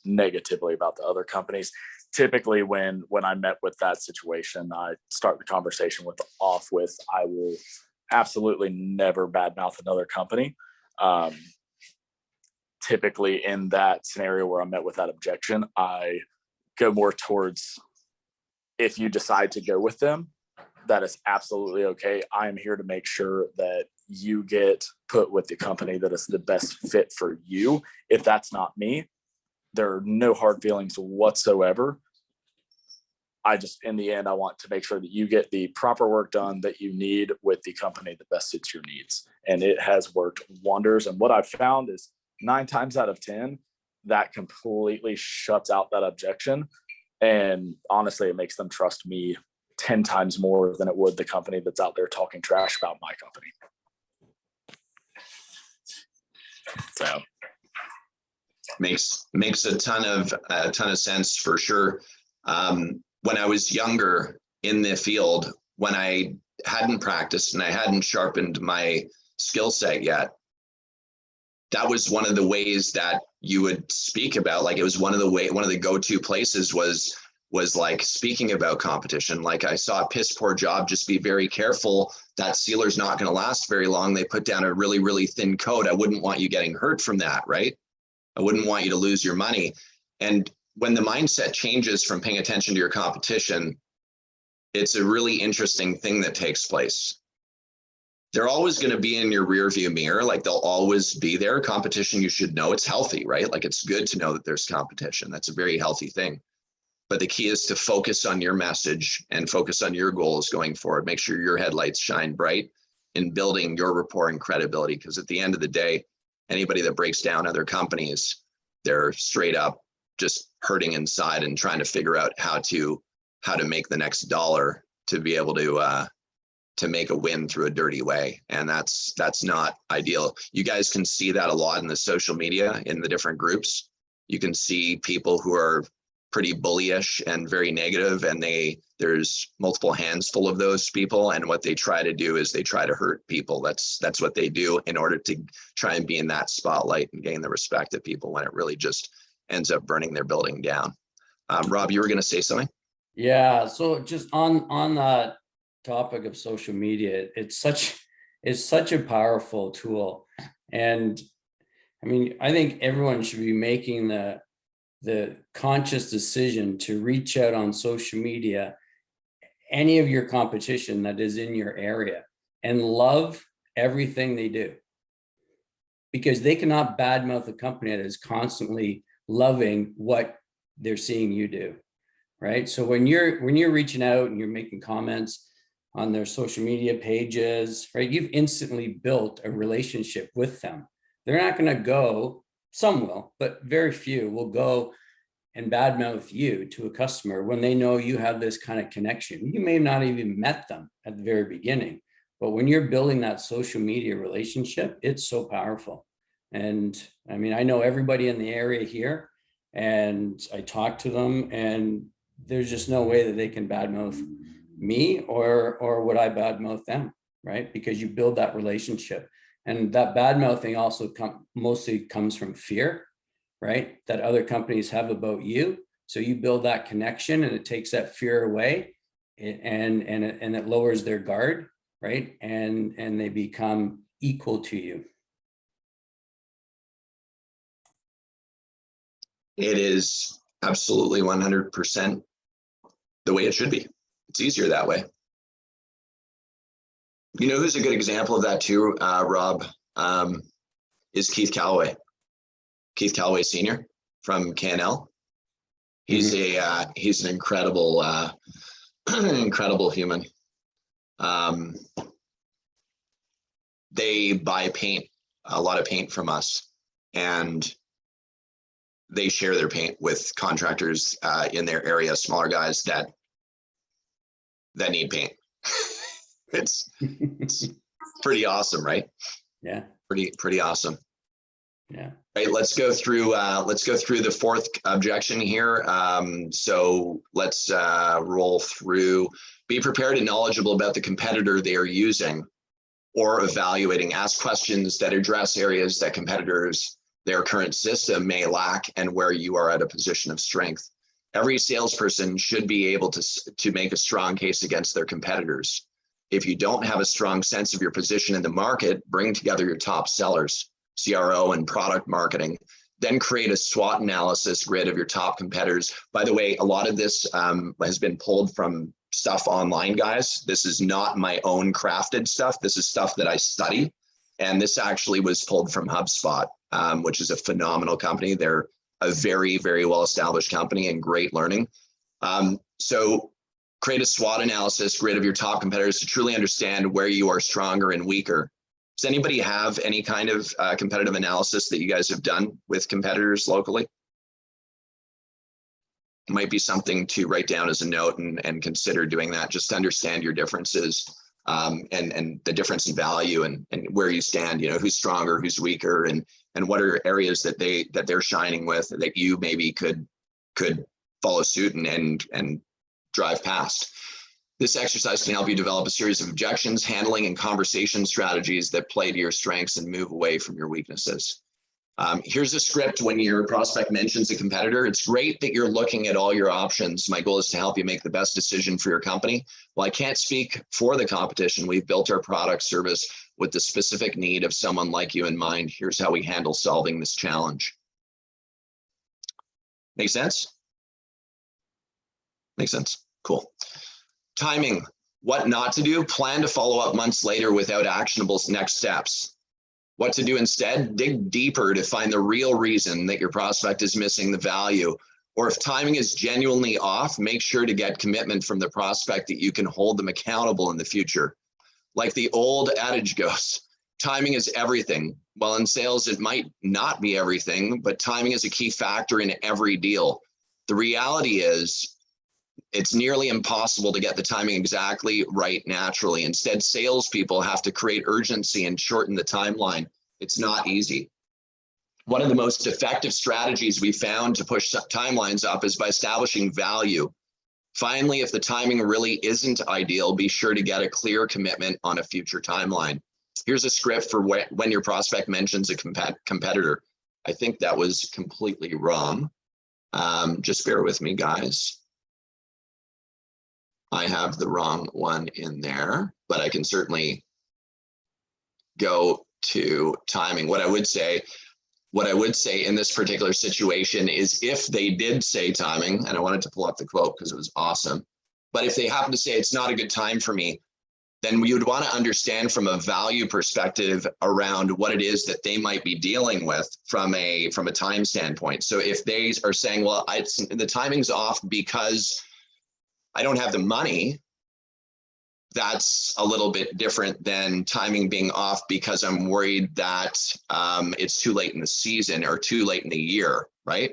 negatively about the other companies. Typically, when I met with that situation, I start the conversation off with, I will absolutely never badmouth another company. Typically, in that scenario where I met with that objection, I go more towards, if you decide to go with them, that is absolutely okay. I am here to make sure that you get put with the company that is the best fit for you. If that's not me, there are no hard feelings whatsoever. In the end, I want to make sure that you get the proper work done that you need with the company that best suits your needs. And it has worked wonders. And what I've found is 9 times out of 10, that completely shuts out that objection. And honestly, it makes them trust me 10 times more than it would the company that's out there talking trash about my company. So makes a ton of sense for sure. When I was younger in the field, when I hadn't practiced and I hadn't sharpened my skill set yet, that was one of the ways that you would speak about, like it was one of the go-to places was like speaking about competition. Like, I saw a piss poor job, just be very careful. That sealer's not going to last very long. They put down a really, really thin coat. I wouldn't want you getting hurt from that, right? I wouldn't want you to lose your money. And when the mindset changes from paying attention to your competition, it's a really interesting thing that takes place. They're always going to be in your rear view mirror. Like they'll always be there. Competition, you should know it's healthy, right? Like it's good to know that there's competition. That's a very healthy thing. But the key is to focus on your message and focus on your goals going forward. Make sure your headlights shine bright in building your rapport and credibility. Because at the end of the day, anybody that breaks down other companies, they're straight up just hurting inside and trying to figure out how to make the next dollar to be able to make a win through a dirty way. And that's not ideal. You guys can see that a lot in the social media, in the different groups. You can see people who are pretty bullyish and very negative, and there's multiple hands full of those people. And what they try to do is they try to hurt people. That's what they do in order to try and be in that spotlight and gain the respect of people, when it really just ends up burning their building down. Rob, you were going to say something? Yeah. So just on that topic of social media, it's such a powerful tool. And I mean, I think everyone should be making the conscious decision to reach out on social media, any of your competition that is in your area, and love everything they do, because they cannot badmouth a company that is constantly loving what they're seeing you do, right? So when you're reaching out and you're making comments on their social media pages, right, you've instantly built a relationship with them. They're not going to go, some will, but very few will go and badmouth you to a customer when they know you have this kind of connection. You may not even met them at the very beginning, but when you're building that social media relationship, it's so powerful. And I mean, I know everybody in the area here, and I talk to them, and there's just no way that they can badmouth me or would I badmouth them, right? Because you build that relationship. And that badmouthing also mostly comes from fear, right? That other companies have about you. So you build that connection, and it takes that fear away, and it lowers their guard, right? And they become equal to you. It is absolutely 100% the way it should be. It's easier that way. You know who's a good example of that too, Rob, is Keith Calloway. Keith Calloway Sr. from KNL. He's he's an incredible incredible human. They buy paint, a lot of paint from us, and they share their paint with contractors in their area, smaller guys that need paint. It's pretty awesome, right? Yeah. Pretty awesome. Yeah. Right, let's go through the fourth objection here. So let's roll through. Be prepared and knowledgeable about the competitor they are using or evaluating. Ask questions that address areas that competitors, their current system, may lack, and where you are at a position of strength. Every salesperson should be able to make a strong case against their competitors. If you don't have a strong sense of your position in the market, bring together your top sellers, CRO and product marketing, then create a SWOT analysis grid of your top competitors. By the way, a lot of this has been pulled from stuff online, guys. This is not my own crafted stuff. This is stuff that I study. And this actually was pulled from HubSpot, which is a phenomenal company. They're a very, very well-established company and great learning. So create a SWOT analysis grid of your top competitors to truly understand where you are stronger and weaker. Does anybody have any kind of competitive analysis that you guys have done with competitors locally? It might be something to write down as a note and consider doing that, just to understand your differences and the difference in value and where you stand, you know, who's stronger, who's weaker, and what are areas that they're shining with that you maybe could follow suit and drive past. This exercise can help you develop a series of objections, handling, and conversation strategies that play to your strengths and move away from your weaknesses. Here's a script when your prospect mentions a competitor. It's great that you're looking at all your options. My goal is to help you make the best decision for your company. While I can't speak for the competition, we've built our product service with the specific need of someone like you in mind. Here's how we handle solving this challenge. Make sense? Makes sense. Cool. Timing. What not to do? Plan to follow up months later without actionable next steps. What to do instead? Dig deeper to find the real reason that your prospect is missing the value. Or if timing is genuinely off, make sure to get commitment from the prospect that you can hold them accountable in the future. Like the old adage goes, timing is everything. Well, in sales, it might not be everything, but timing is a key factor in every deal. The reality is, it's nearly impossible to get the timing exactly right naturally. Instead, salespeople have to create urgency and shorten the timeline. It's not easy. One of the most effective strategies we found to push timelines up is by establishing value. Finally, if the timing really isn't ideal, be sure to get a clear commitment on a future timeline. Here's a script for when your prospect mentions a competitor. I think that was completely wrong. Just bear with me, guys. I have the wrong one in there, but I can certainly go to timing. What I would say in this particular situation is if they did say timing, and I wanted to pull up the quote because it was awesome, but if they happen to say it's not a good time for me, then we would want to understand from a value perspective around what it is that they might be dealing with from a time standpoint. So if they are saying, well, the timing's off because I don't have the money, that's a little bit different than timing being off because I'm worried that it's too late in the season or too late in the year, right?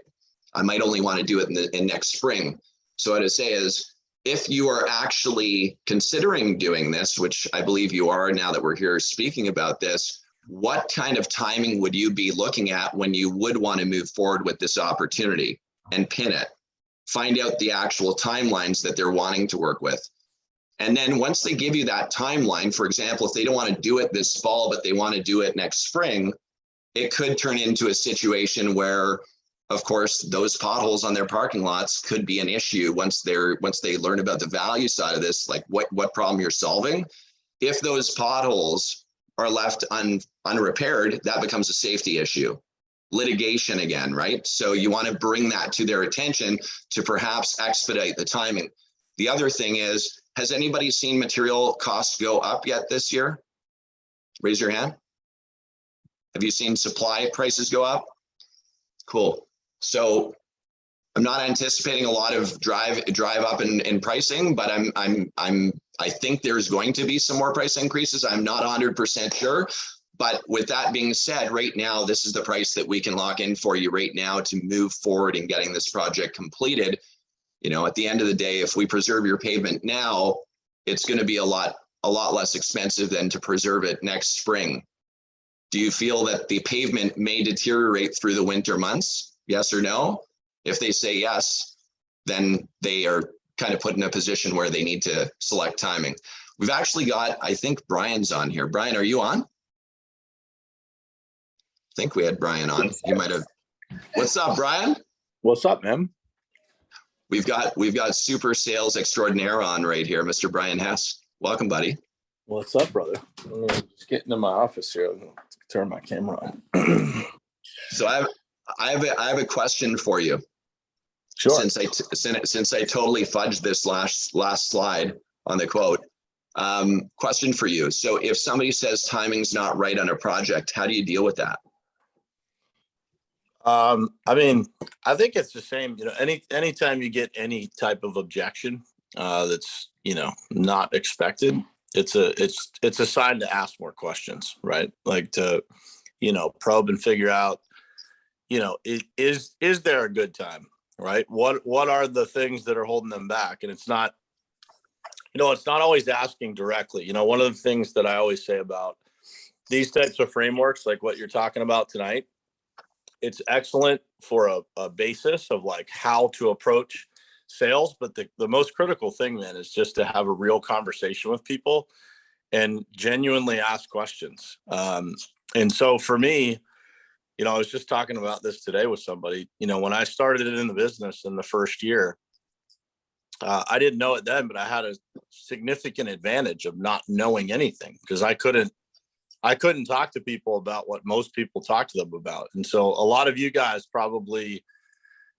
I might only want to do it in next spring. So what I say is, if you are actually considering doing this, which I believe you are now that we're here speaking about this, what kind of timing would you be looking at when you would want to move forward with this opportunity and pin it? Find out the actual timelines that they're wanting to work with. And then once they give you that timeline, for example, if they don't want to do it this fall, but they want to do it next spring, it could turn into a situation where, of course, those potholes on their parking lots could be an issue once they learn about the value side of this, like what problem you're solving. If those potholes are left unrepaired, that becomes a safety issue. Litigation again, right? So you want to bring that to their attention to perhaps expedite the timing. The other thing is, has anybody seen material costs go up yet this year? Raise your hand. Have you seen supply prices go up? Cool. So I'm not anticipating a lot of drive up in pricing, but I think there's going to be some more price increases. I'm not 100% sure. But with that being said, right now, this is the price that we can lock in for you right now to move forward in getting this project completed. You know, at the end of the day, if we preserve your pavement now, it's going to be a lot less expensive than to preserve it next spring. Do you feel that the pavement may deteriorate through the winter months? Yes or no? If they say yes, then they are kind of put in a position where they need to select timing. We've actually got, I think Brian's on here. Brian, are you on? I think we had Brian on. You might have. What's up, Brian? What's up, man? We've got super sales extraordinaire on right here, Mr. Brian Hess. Welcome, buddy. What's up, brother? I'm just getting in my office here. I'm gonna turn my camera on. So I have a question for you. Sure. Since I totally fudged this last slide on the quote. Question for you. So if somebody says timing's not right on a project, how do you deal with that? I mean, I think it's the same, you know, anytime you get any type of objection, that's, you know, not expected, it's a sign to ask more questions, right? Like to, you know, probe and figure out, you know, is there a good time, right? What are the things that are holding them back? And it's not, you know, it's not always asking directly. You know, one of the things that I always say about these types of frameworks, like what you're talking about tonight, it's excellent for a basis of like how to approach sales. But the most critical thing then is just to have a real conversation with people and genuinely ask questions. And so for me, you know, I was just talking about this today with somebody, you know, when I started in the business in the first year, I didn't know it then, but I had a significant advantage of not knowing anything because I couldn't talk to people about what most people talk to them about. And so a lot of you guys probably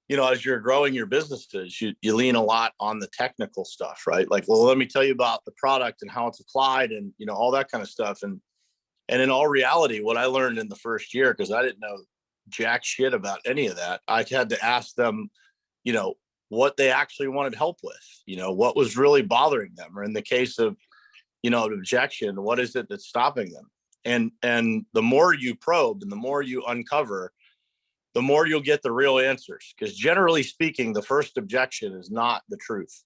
as you're growing your businesses, you lean a lot on the technical stuff, right? Like, well, let me tell you about the product and how it's applied and, all that kind of stuff. And in all reality, what I learned in the first year, because I didn't know jack shit about any of that, I had to ask them, what they actually wanted help with, what was really bothering them, or in the case of, an objection, what is it that's stopping them? And the more you probe and the more you uncover, the more you'll get the real answers. Because generally speaking, the first objection is not the truth.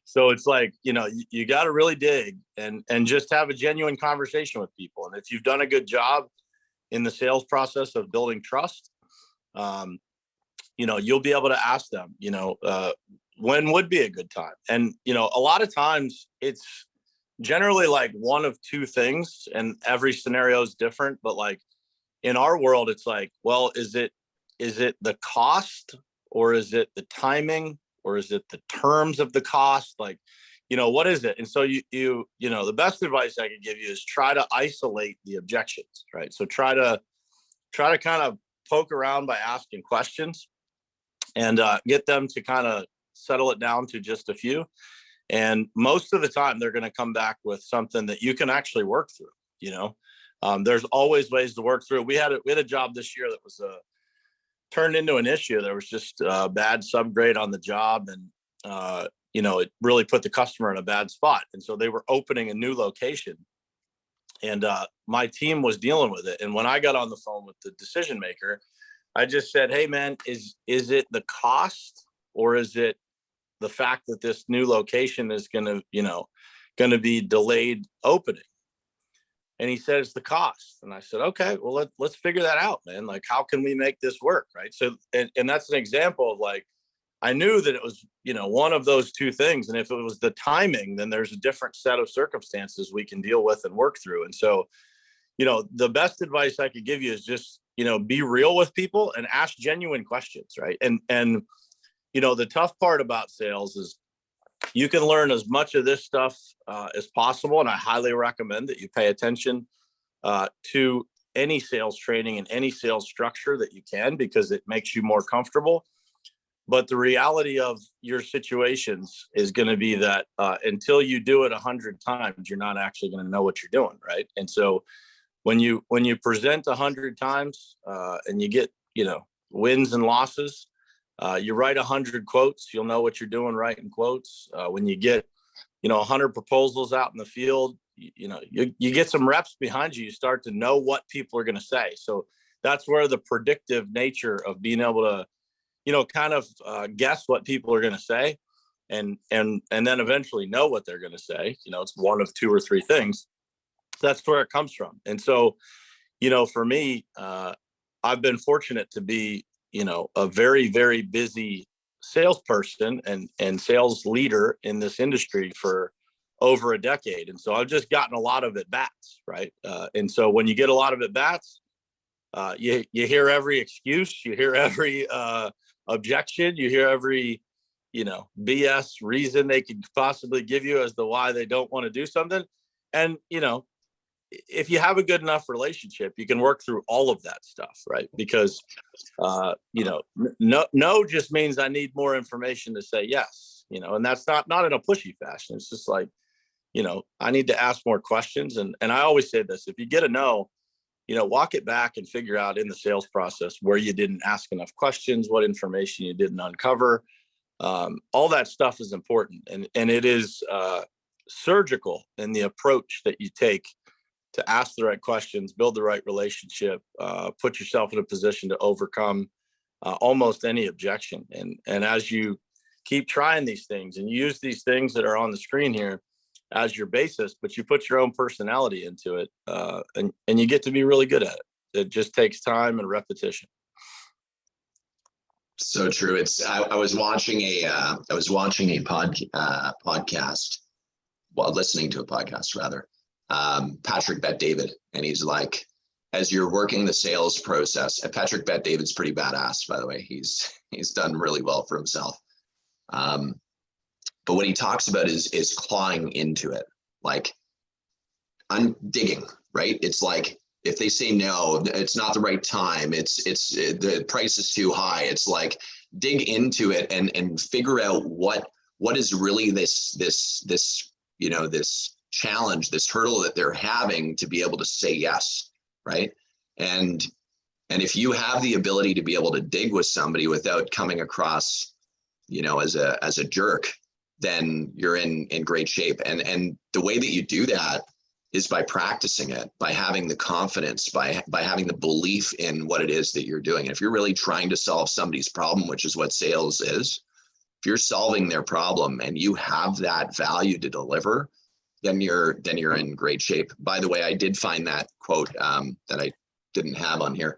So it's like, you got to really dig and just have a genuine conversation with people. And if you've done a good job in the sales process of building trust, you'll be able to ask them, when would be a good time. And, a lot of times it's generally like one of two things, and every scenario is different. But like in our world, it's like, well, is it the cost, or is it the timing, or is it the terms of the cost? Like, what is it? And so the best advice I could give you is try to isolate the objections, right? So try to kind of poke around by asking questions and get them to kind of settle it down to just a few. And most of the time they're going to come back with something that you can actually work through. There's always ways to work through. We had a job this year that was turned into an issue. There was just a bad subgrade on the job, and it really put the customer in a bad spot. And so they were opening a new location, and my team was dealing with it. And when I got on the phone with the decision maker, I just said, hey man, is it the cost, or is it the fact that this new location is going to be delayed opening? And he said, it's the cost. And I said, okay, well, let's figure that out, man. Like, how can we make this work? Right. So, and that's an example of like, I knew that it was, one of those two things. And if it was the timing, then there's a different set of circumstances we can deal with and work through. And so, the best advice I could give you is just, be real with people and ask genuine questions. Right. And the tough part about sales is you can learn as much of this stuff as possible. And I highly recommend that you pay attention to any sales training and any sales structure that you can, because it makes you more comfortable. But the reality of your situations is going to be that until you do it 100 times, you're not actually going to know what you're doing. Right. And so when you present 100 times and you get, wins and losses, you write 100 quotes, you'll know what you're doing writing quotes. When you get, 100 proposals out in the field, you get some reps behind you, you start to know what people are going to say. So that's where the predictive nature of being able to, kind of guess what people are going to say and then eventually know what they're going to say. It's one of two or three things. That's where it comes from. And so, for me, I've been fortunate to be, a very, very busy salesperson and sales leader in this industry for over a decade. And so I've just gotten a lot of at-bats, right? And so when you get a lot of at-bats, you hear every excuse, you hear every objection, you hear every, BS reason they could possibly give you as to why they don't want to do something. And, if you have a good enough relationship, you can work through all of that stuff, right? Because, no just means I need more information to say yes, and that's not in a pushy fashion. It's just like, I need to ask more questions. And I always say this, if you get a no, walk it back and figure out in the sales process where you didn't ask enough questions, what information you didn't uncover. All that stuff is important. And it is surgical in the approach that you take to ask the right questions, build the right relationship, put yourself in a position to overcome almost any objection. And as you keep trying these things and use these things that are on the screen here as your basis, but you put your own personality into it, and you get to be really good at it. It just takes time and repetition. So true. I was watching a podcast, well, listening to a podcast rather. Patrick Bet-David, and he's like, as you're working the sales process, and Patrick Bet-David's pretty badass, by the way. He's done really well for himself. But what he talks about is clawing into it, like I'm digging, right? It's like if they say no, it's not the right time, the price is too high, it's like dig into it and figure out what is really this you know, this challenge, this hurdle that they're having to be able to say yes, right? And if you have the ability to be able to dig with somebody without coming across, you know, as a jerk, then you're in great shape. And the way that you do that is by practicing it, by having the confidence, by having the belief in what it is that you're doing. And if you're really trying to solve somebody's problem, which is what sales is, if you're solving their problem and you have that value to deliver, then you're in great shape. By the way, I did find that quote that I didn't have on here.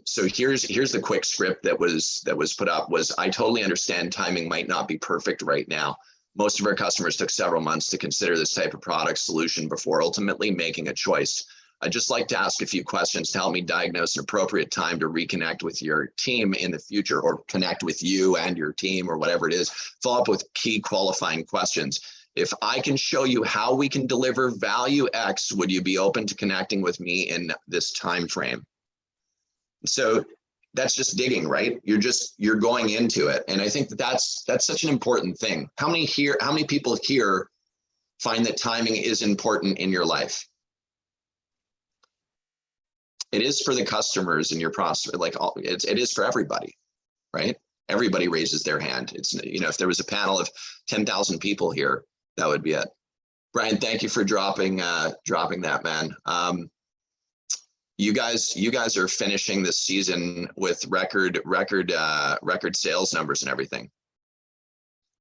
So here's the quick script that was put up was, I totally understand timing might not be perfect right now. Most of our customers took several months to consider this type of product solution before ultimately making a choice. I'd just like to ask a few questions to help me diagnose an appropriate time to reconnect with your team in the future, or connect with you and your team, or whatever it is. Follow up with key qualifying questions. If I can show you how we can deliver value X, would you be open to connecting with me in this time frame? So that's just digging, right? You're going into it. And I think that's such an important thing. How many people here find that timing is important in your life? It is for the customers and your prospect, like it is for everybody, right? Everybody raises their hand. It's, you know, if there was a panel of 10,000 people here, that would be it. Brian, thank you for dropping that, man. You guys are finishing this season with record sales numbers and everything.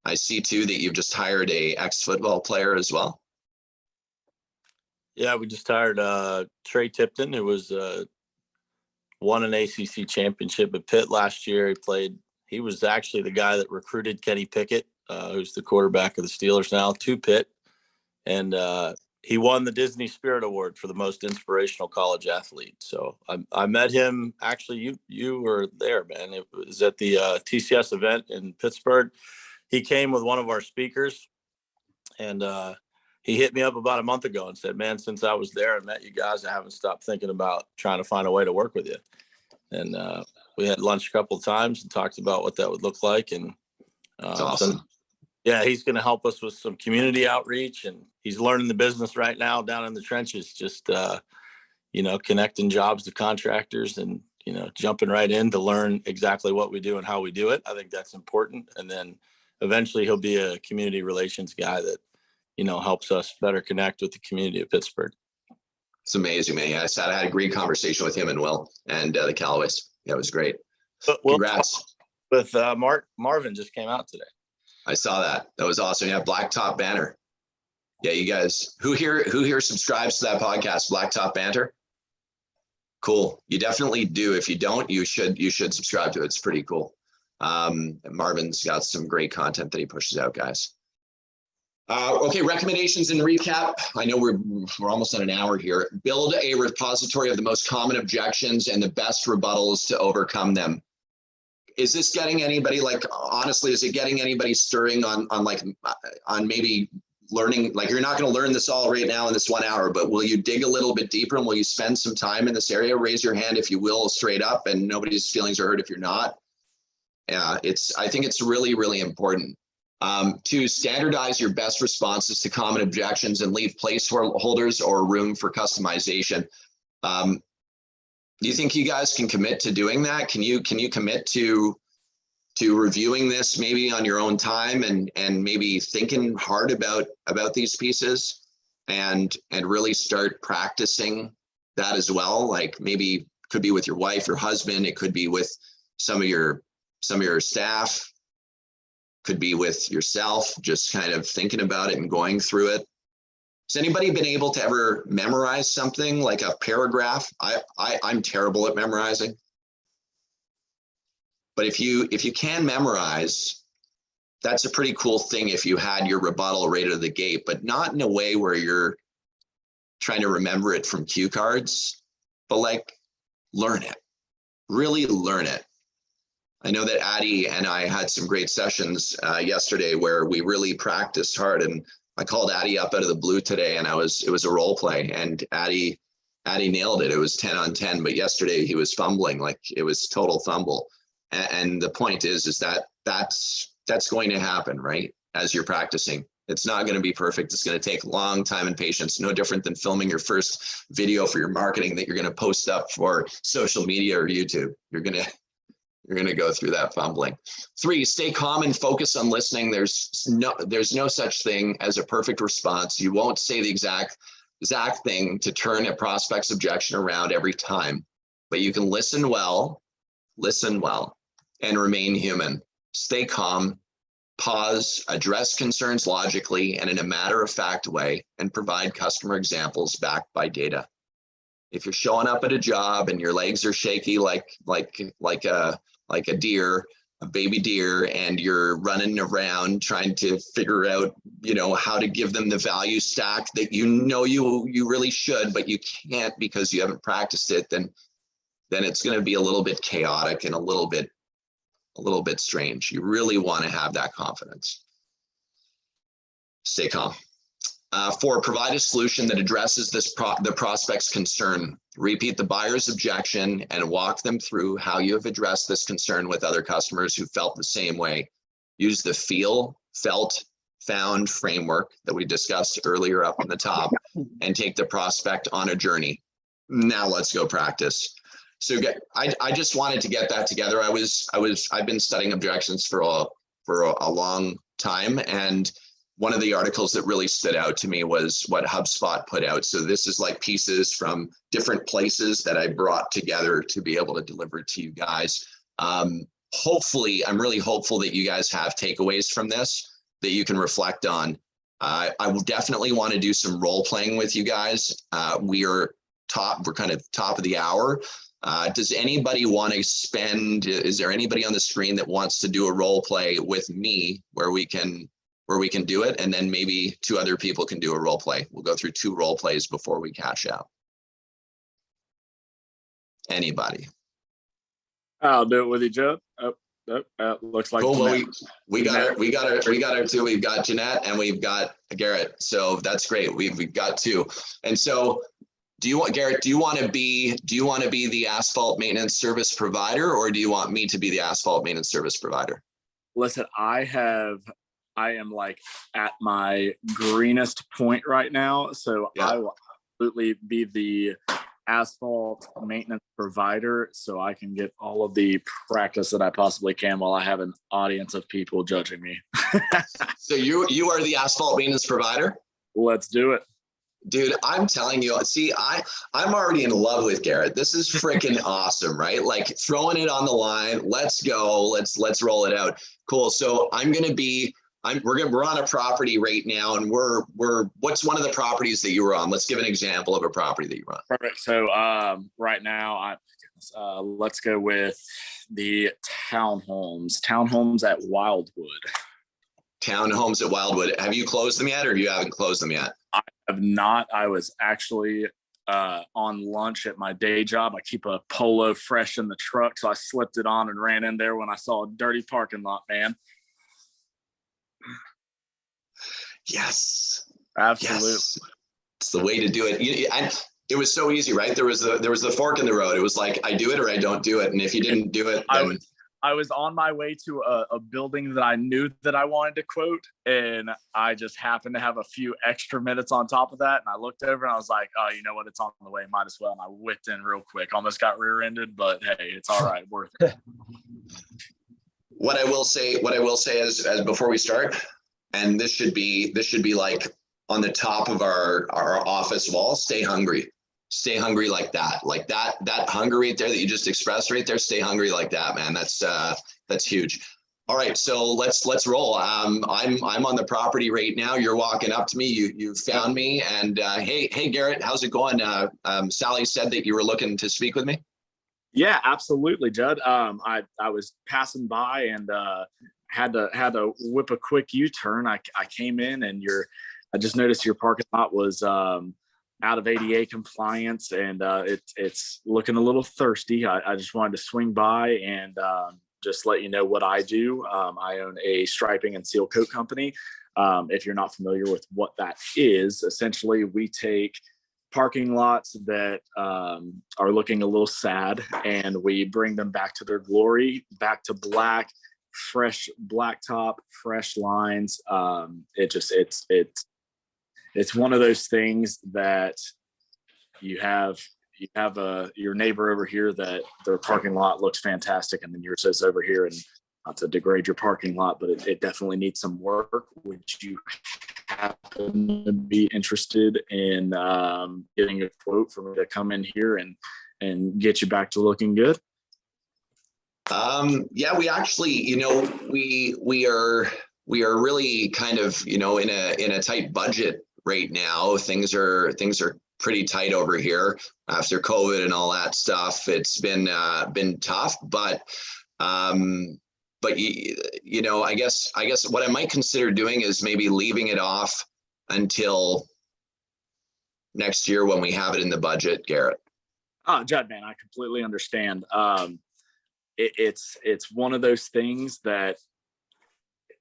I see too that you've just hired a ex-football player as well. Yeah, we just hired Trey Tipton, who was won an ACC championship at Pitt last year. He was actually the guy that recruited Kenny Pickett, who's the quarterback of the Steelers now, to Pitt. And he won the Disney Spirit Award for the most inspirational college athlete. So I met him, actually, you were there, man. It was at the TCS event in Pittsburgh. He came with one of our speakers, and he hit me up about a month ago and said, man, since I was there and met you guys, I haven't stopped thinking about trying to find a way to work with you. And we had lunch a couple of times and talked about what that would look like. And that's awesome. Yeah, he's going to help us with some community outreach, and he's learning the business right now down in the trenches, just, you know, connecting jobs to contractors and, you know, jumping right in to learn exactly what we do and how we do it. I think that's important. And then eventually he'll be a community relations guy that, you know, helps us better connect with the community of Pittsburgh. It's amazing, man. Yeah, I had a great conversation with him and Will and the Callaways. Yeah, it was great. Congrats. With Marvin just came out today. I saw that. That was awesome. Yeah, Blacktop Banter. Yeah, you guys, who here subscribes to that podcast, Blacktop Banter? Cool. You definitely do. If you don't, you should subscribe to it. It's pretty cool. Marvin's got some great content that he pushes out, guys. Okay, recommendations and recap. I know we're almost at an hour here. Build a repository of the most common objections and the best rebuttals to overcome them. Is this getting anybody, like, honestly, is it getting anybody stirring on maybe learning? Like, you're not going to learn this all right now in this 1 hour, but will you dig a little bit deeper and will you spend some time in this area? Raise your hand if you will, straight up, and nobody's feelings are hurt if you're not. I think it's really, really important. To standardize your best responses to common objections and leave placeholders or room for customization. Do you think you guys can commit to doing that? Can you commit to reviewing this maybe on your own time and maybe thinking hard about these pieces and really start practicing that as well? Like, maybe could be with your wife, your husband, it could be with some of your staff, could be with yourself, just kind of thinking about it and going through it. Has anybody been able to ever memorize something like a paragraph? I'm terrible at memorizing. But if you can memorize, that's a pretty cool thing if you had your rebuttal right out of the gate, but not in a way where you're trying to remember it from cue cards, but like learn it, really learn it. I know that Addie and I had some great sessions yesterday where we really practiced hard, and I called Addie up out of the blue today, and it was a role play, and Addie Addy nailed it. It was 10 on 10, but yesterday he was fumbling, like it was total fumble. And the point is that that's going to happen, right? As you're practicing. It's not going to be perfect. It's going to take a long time and patience, no different than filming your first video for your marketing that you're going to post up for social media or YouTube. You're going to go through that fumbling. 3, stay calm and focus on listening. There's no such thing as a perfect response. You won't say the exact thing to turn a prospect's objection around every time, but you can listen well, and remain human. Stay calm, pause, address concerns logically and in a matter-of-fact way, and provide customer examples backed by data. If you're showing up at a job and your legs are shaky like a deer, a baby deer, and you're running around trying to figure out, how to give them the value stack that you really should, but you can't because you haven't practiced it, then it's going to be a little bit chaotic and a little bit strange. You really want to have that confidence. Stay calm. 4, provide a solution that addresses the prospect's concern. Repeat the buyer's objection and walk them through how you have addressed this concern with other customers who felt the same way. Use the feel, felt, found framework that we discussed earlier up on the top and take the prospect on a journey. Now let's go practice. So I just wanted to get that together. I've been studying objections for a long time, and one of the articles that really stood out to me was what HubSpot put out. So this is like pieces from different places that I brought together to be able to deliver to you guys. Hopefully, I'm really hopeful that you guys have takeaways from this that you can reflect on. I will definitely want to do some role playing with you guys. We're kind of top of the hour. Does anybody want to is there anybody on the screen that wants to do a role play with me where we can do it, and then maybe 2 other people can do a role play? We'll go through 2 role plays before we cash out. Anybody? I'll do it with you, Judd. Looks like cool. Well, we got Jeanette. our 2. We've got Jeanette and we've got Garrett. So that's great. We've got 2. And so Garrett, do you want to be the asphalt maintenance service provider, or do you want me to be the asphalt maintenance service provider? Listen, I am like at my greenest point right now. So yeah. I will absolutely be the asphalt maintenance provider so I can get all of the practice that I possibly can while I have an audience of people judging me. So you are the asphalt maintenance provider? Let's do it. Dude, I'm telling you, see, I'm already in love with Garrett. This is freaking awesome, right? Like throwing it on the line. Let's go. Let's roll it out. Cool. So we're on a property right now, and what's one of the properties that you were on? Let's give an example of a property that you were on. Perfect. So right now, let's go with the townhomes at Wildwood. Townhomes at Wildwood. Have you closed them yet, or you haven't closed them yet? I have not. I was actually on lunch at my day job. I keep a polo fresh in the truck, so I slipped it on and ran in there when I saw a dirty parking lot, man. Yes, absolutely. Yes. It's the way to do it. And it was so easy, right? There was the fork in the road. It was like, I do it or I don't do it. And if you didn't do it, then I was on my way to a building that I knew that I wanted to quote, and I just happened to have a few extra minutes on top of that. And I looked over and I was like, oh, you know what? It's on the way. Might as well. And I whipped in real quick. Almost got rear-ended, but hey, it's all right. Worth it. What I will say is, as before we start, and this should be like on the top of our office wall, stay hungry. Stay hungry like that hunger right there that you just expressed right there. Stay hungry like that, man. That's huge. All right, so let's roll. I'm on the property right now. You're walking up to me. You found me, and hey Garrett, how's it going? Sally said that you were looking to speak with me. Yeah, absolutely, Judd. I was passing by and had to whip a quick U-turn. I came in and I just noticed your parking lot was out of ADA compliance, and it's looking a little thirsty. I just wanted to swing by and just let you know what I do. I own a striping and seal coat company. If you're not familiar with what that is, essentially we take parking lots that are looking a little sad, and we bring them back to their glory, back to black, fresh blacktop, fresh lines. It's one of those things that you have your neighbor over here that their parking lot looks fantastic, and then yours is over here, and not to degrade your parking lot, but it definitely needs some work. Would you happen to be interested in getting a quote for me to come in here and get you back to looking good? Yeah, we actually, we are really kind of, in a tight budget right now. Things are pretty tight over here after COVID and all that stuff. It's been tough, but I guess what I might consider doing is maybe leaving it off until next year when we have it in the budget, Garrett. Oh, Judd, man, I completely understand. It's one of those things that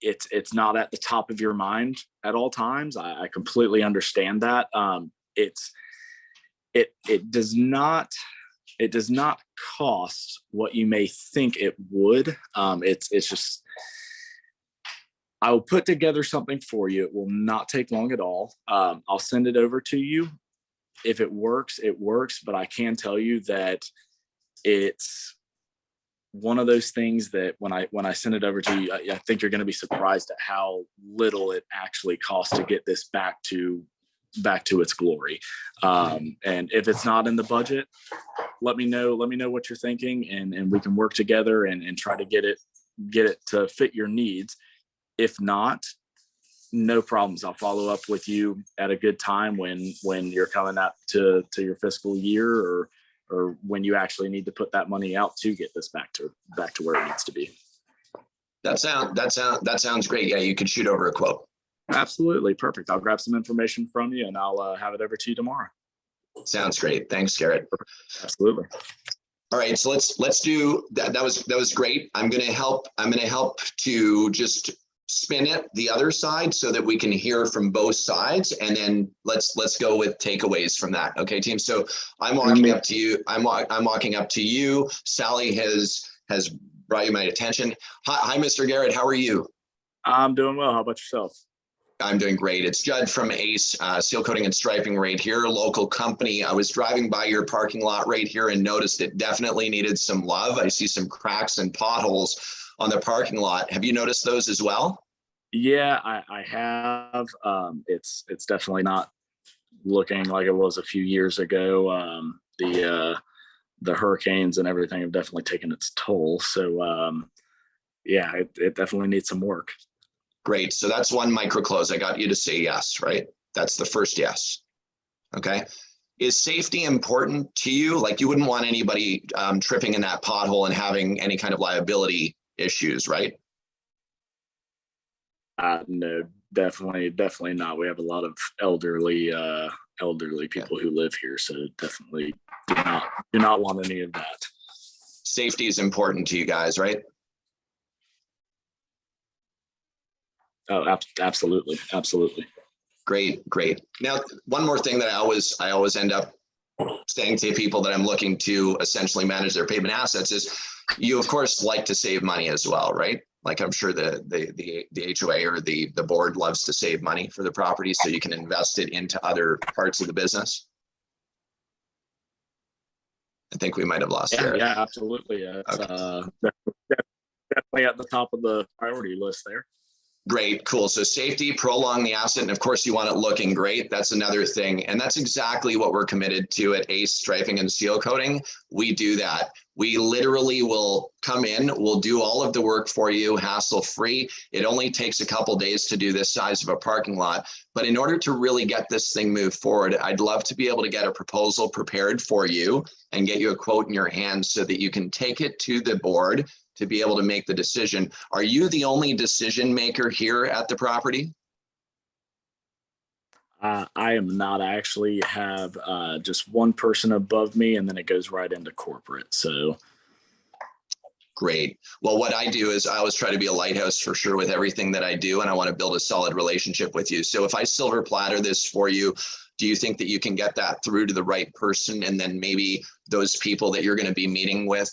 it's not at the top of your mind at all times. I completely understand that. It does not cost what you may think it would. It's just, I will put together something for you. It will not take long at all. I'll send it over to you. If it works, it works. But I can tell you that it's one of those things that when I send it over to you, I think you're going to be surprised at how little it actually costs to get this back to its glory. And if it's not in the budget, let me know what you're thinking, and we can work together and try to get it to fit your needs. If not, no problems. I'll follow up with you at a good time when you're coming up to your fiscal year, or when you actually need to put that money out to get this back to where it needs to be. That sounds great. Yeah, you could shoot over a quote. Absolutely. Perfect. I'll grab some information from you and I'll have it over to you tomorrow. Sounds great. Thanks, Garrett. Absolutely. All right. So let's do that. That was great. I'm going to help to just spin it the other side so that we can hear from both sides. And then let's go with takeaways from that. Okay, team. So I'm walking up to you. I'm walking up to you. Sally has brought you my attention. Hi, Mr. Garrett. How are you? I'm doing well. How about yourself? I'm doing great. It's Judd from Ace Seal Coating and Striping right here, local company. I was driving by your parking lot right here and noticed it definitely needed some love. I see some cracks and potholes on the parking lot. Have you noticed those as well? Yeah, I have. It's definitely not looking like it was a few years ago. The hurricanes and everything have definitely taken its toll. So yeah, it definitely needs some work. Great. So that's one micro close. I got you to say yes, right? That's the first yes. Okay. Is safety important to you? Like, you wouldn't want anybody tripping in that pothole and having any kind of liability issues, right? No, definitely not. We have a lot of elderly people who live here, so definitely do not want any of that. Safety is important to you guys, right? Oh, absolutely. Great. Now, one more thing that I always end up saying to people that I'm looking to essentially manage their pavement assets is, you of course like to save money as well, right? Like, I'm sure the HOA or the board loves to save money for the property so you can invest it into other parts of the business. I think we might have lost Garrett. Yeah, absolutely. It's definitely at the top of the priority list there. Great, cool. So safety, prolong the asset, and of course you want it looking great. That's another thing. And that's exactly what we're committed to at Ace Striping and Seal Coating. We do that. We literally will come in, we'll do all of the work for you, hassle-free. It only takes a couple days to do this size of a parking lot. But in order to really get this thing moved forward, I'd love to be able to get a proposal prepared for you and get you a quote in your hands so that you can take it to the board to be able to make the decision. Are you the only decision maker here at the property? I am not. I actually have just one person above me, and then it goes right into corporate. So great. Well, what I do is I always try to be a lighthouse for sure with everything that I do, and I want to build a solid relationship with you. So if I silver platter this for you, Do you think that you can get that through to the right person? And then maybe those people that you're going to be meeting with,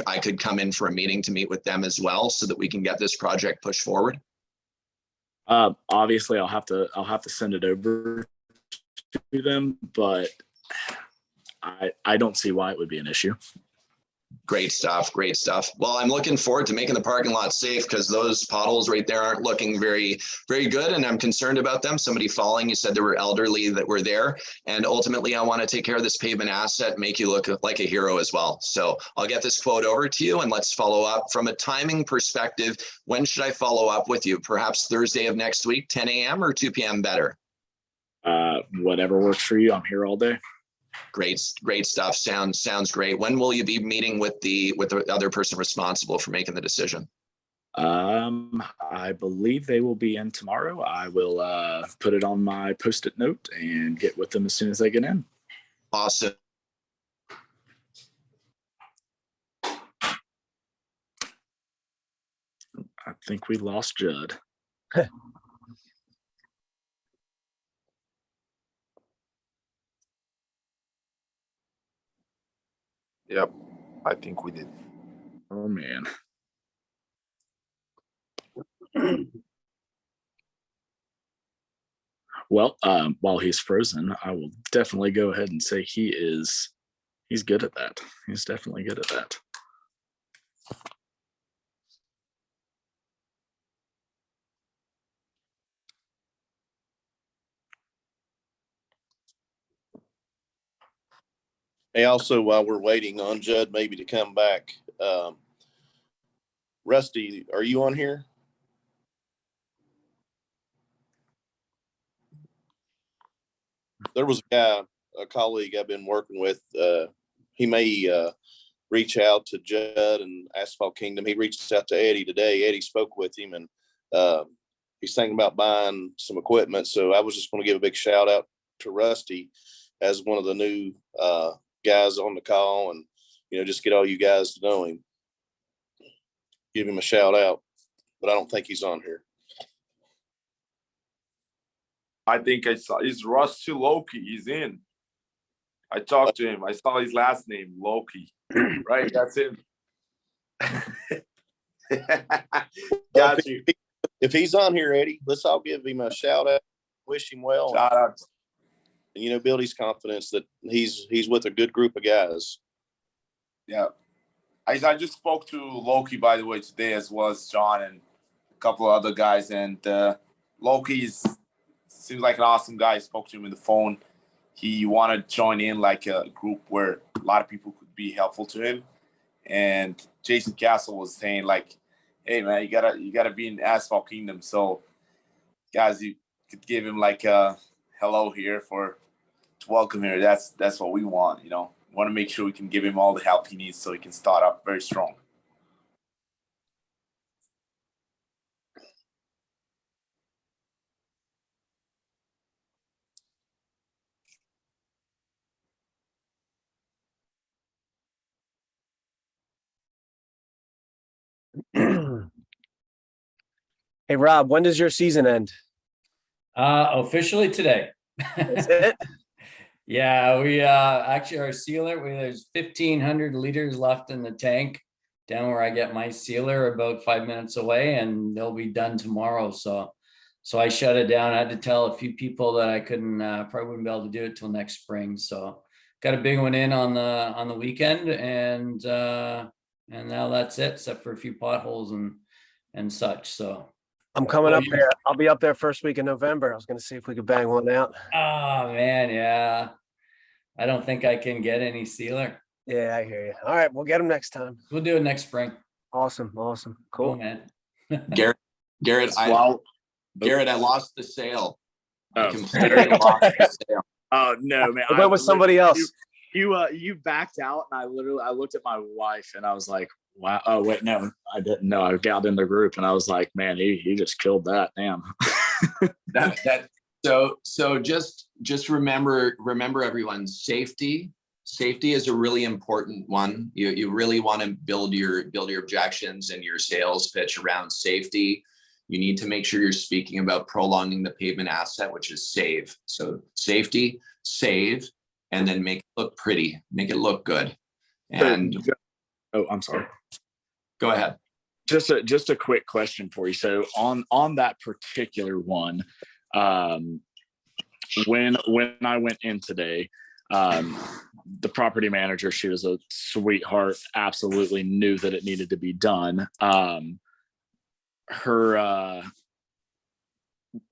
I could come in for a meeting to meet with them as well so that we can get this project pushed forward? Obviously I'll have to send it over to them, but I don't see why it would be an issue. Great stuff. Great stuff. Well, I'm looking forward to making the parking lot safe, because those potholes right there aren't looking very, very good. And I'm concerned about them. Somebody falling, you said there were elderly that were there. And ultimately, I want to take care of this pavement asset, make you look like a hero as well. So I'll get this quote over to you and let's follow up. From a timing perspective, when should I follow up with you? Perhaps Thursday of next week, 10 a.m. or 2 p.m. better? Whatever works for you. I'm here all day. Great stuff. Sounds great. When will you be meeting with the other person responsible for making the decision? I believe they will be in tomorrow. I will put it on my post-it note and get with them as soon as they get in. Awesome. I think we lost Judd. Yep, I think we did. Oh man. Well, while he's frozen, I will definitely go ahead and say he's good at that. He's definitely good at that. Hey, also, while we're waiting on Judd maybe to come back, Rusty, are you on here? There was a colleague I've been working with. He may reach out to Judd and Asphalt Kingdom. He reached out to Eddie today. Eddie spoke with him, and he's thinking about buying some equipment. So I was just going to give a big shout out to Rusty as one of the new guys on the call, and just get all you guys to know him. Give him a shout out, but I don't think he's on here. I think I saw, is Rusty Loki? He's in. I talked to him. I saw his last name, Loki. Right, that's him. Got you. If he's on here, Eddie, let's all give him a shout out. Wish him well. Shout out. And build his confidence that he's with a good group of guys. Yeah. I just spoke to Loki, by the way, today, as well as John and a couple of other guys. And Loki seems like an awesome guy. I spoke to him on the phone. He wanted to join in like a group where a lot of people could be helpful to him. And Jason Castle was saying like, hey man, you gotta be in Asphalt Kingdom. So guys, you could give him like a hello here to welcome here. That's what we want, We want to make sure we can give him all the help he needs so he can start up very strong. Hey Rob, when does your season end? Officially today. That's it? Yeah, we actually our sealer, there's 1,500 liters left in the tank down where I get my sealer, about 5 minutes away, and they'll be done tomorrow. So I shut it down. I had to tell a few people that I couldn't, probably wouldn't be able to do it till next spring. So got a big one in on the weekend, and now that's it, except for a few potholes and such. So I'm coming up there. I'll be up there first week in November. I was going to see if we could bang one out. Oh man, yeah. I don't think I can get any sealer. Yeah, I hear you. All right, we'll get them next time. We'll do it next spring. Awesome. Cool, man. Garrett, I lost the sale. I completely Oh, lost the sale. oh no, man. I went with somebody else. You backed out, and I looked at my wife and I was like, wow. Oh wait, no, I didn't know. I got in the group and I was like, man, he just killed that. Damn. So just remember everyone, safety is a really important one. You really want to build your objections and your sales pitch around safety. you need to make sure you're speaking about prolonging the pavement asset, which is save. So safety, save, and then make it look pretty, make it look good. And oh, I'm sorry. Go ahead. Just a quick question for you. So on that particular one, when I went in today, the property manager, she was a sweetheart, absolutely knew that it needed to be done.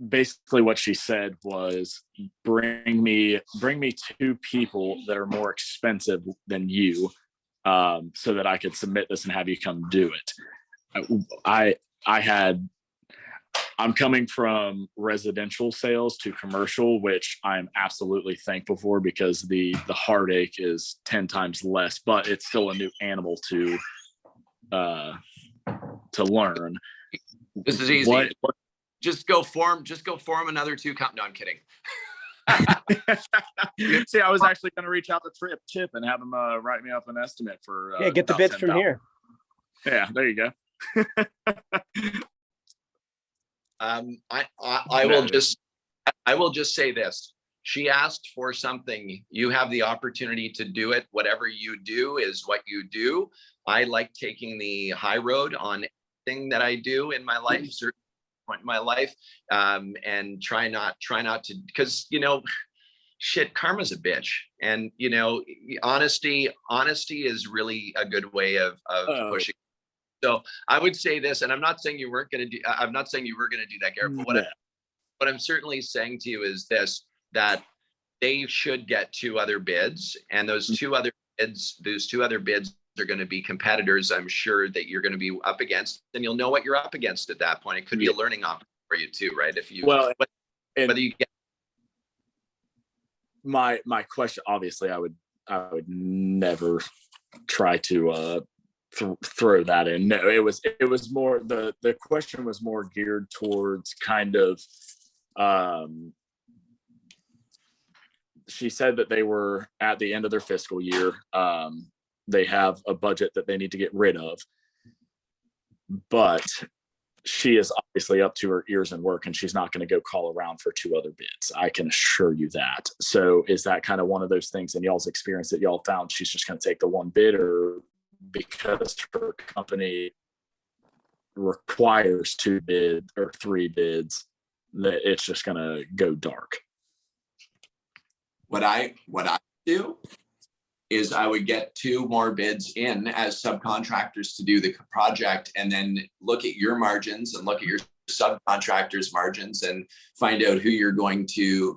Basically what she said was, bring me 2 people that are more expensive than you, so that I could submit this and have you come do it. I'm coming from residential sales to commercial, which I'm absolutely thankful for, because the heartache is 10 times less, but it's still a new animal to learn. This is easy. Just go form another 2 company. No, I'm kidding. See, I was actually going to reach out to Chip and have him write me up an estimate for yeah, get the about bits from 10,000. here. Yeah, there you go. I will just say this. She asked for something. You have the opportunity to do it. Whatever you do is what you do. I like taking the high road on everything that I do in my life, certain point in my life, and try not to, because shit, karma's a bitch, and honesty is really a good way of pushing. So I would say this, and I'm not saying you were going to do that, Garrett, but what I'm certainly saying to you is this, that they should get 2 other bids, and those 2 other bids are going to be competitors, I'm sure, that you're going to be up against, and you'll know what you're up against at that point. It could be a learning opportunity for you too, right? If you, whether you get my question, obviously I would never try to throw that in. No, it was more, the question was more geared towards kind of, she said that they were at the end of their fiscal year. They have a budget that they need to get rid of, but she is obviously up to her ears in work, and she's not going to go call around for 2 other bids. I can assure you that. So is that kind of one of those things in y'all's experience that y'all found she's just going to take the 1 bid, or because her company requires 2 bids or 3 bids, that it's just going to go dark? What I do is I would get 2 more bids in as subcontractors to do the project, and then look at your margins and look at your subcontractors' margins and find out who you're going to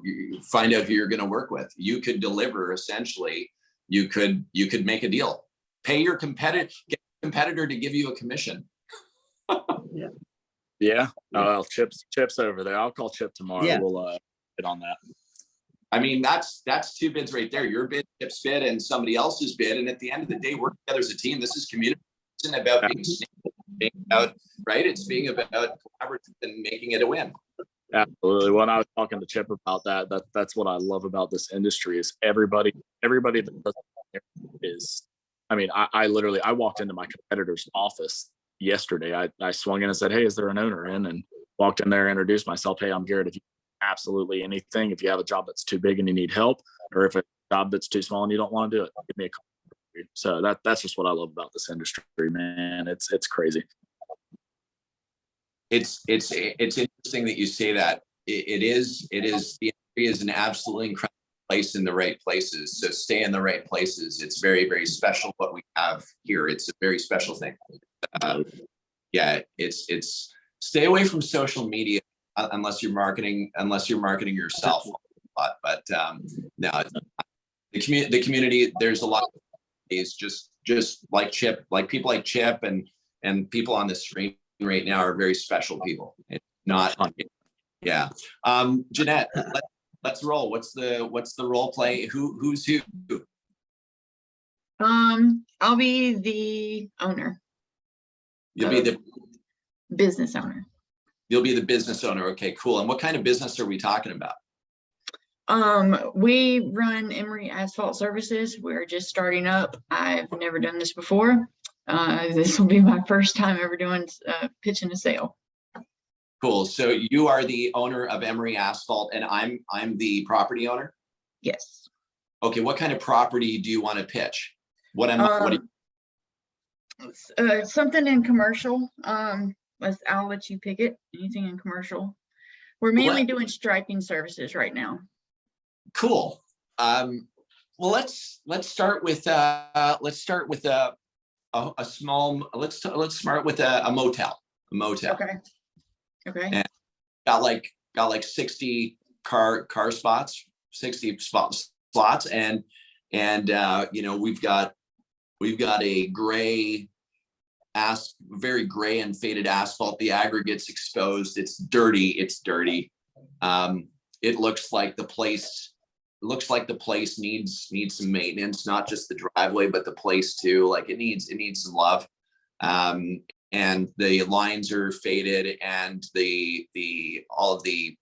work with. You could deliver, essentially. You could make a deal. Pay your competitor, get a competitor to give you a commission. Yeah. Oh, Chip's over there. I'll call Chip tomorrow. Yeah. We'll get on that. I mean, that's 2 bids right there. Your bid, Chip's bid, and somebody else's bid. And at the end of the day, we're together as a team. This is community. It isn't about being about, right? It's being about collaborative and making it a win. Absolutely. When I was talking to Chip about that's what I love about this industry, is everybody that does it is, I mean, I literally walked into my competitor's office yesterday. I swung in and said, "Hey, is there an owner in?" And walked in there, introduced myself. "Hey, I'm Garrett. If you absolutely anything, if you have a job that's too big and you need help, or if it's a job that's too small and you don't want to do it, give me a call." So that's just what I love about this industry, man. It's crazy. It's interesting that you say that. It is the industry is an absolutely incredible place in the right places. So stay in the right places. It's very, very special what we have here. It's a very special thing. Yeah, it's stay away from social media unless you're marketing yourself a lot. But no, the community, there's a lot of ways, just like Chip, like people like Chip and people on the screen right now are very special people. It's not, yeah. Jeanette, let's roll. What's the role play? Who's who? I'll be the owner. You'll be the business owner. You'll be the business owner. Okay, cool. And what kind of business are we talking about? We run Emery Asphalt Services. We're just starting up. I've never done this before. This will be my first time ever doing pitching a sale. Cool. So you are the owner of Emery Asphalt, and I'm the property owner. Yes. Okay. What kind of property do you want to pitch? What Something in commercial. I'll let you pick it. Anything in commercial. We're mainly doing striping services right now. Cool. Well, let's start with a small. Let's start with a motel. A motel. Okay. Okay. And got like 60 car spots, 60 slots, and you know, we've got a very gray and faded asphalt. The aggregate's exposed. It's dirty. It looks like the place needs some maintenance, not just the driveway, but the place too. Like it needs some love. And the lines are faded, and all of the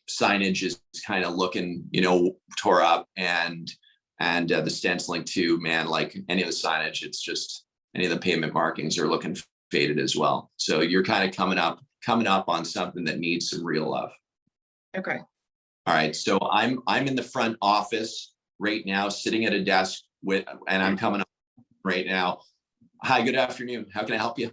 signage is kind of looking, you know, tore up, and the stenciling too, man, like any of the signage, it's just any of the pavement markings are looking faded as well. So you're kind of coming up on something that needs some real love. Okay. All right. So I'm in the front office right now, sitting at a desk and I'm coming up right now. Hi, good afternoon. How can I help you?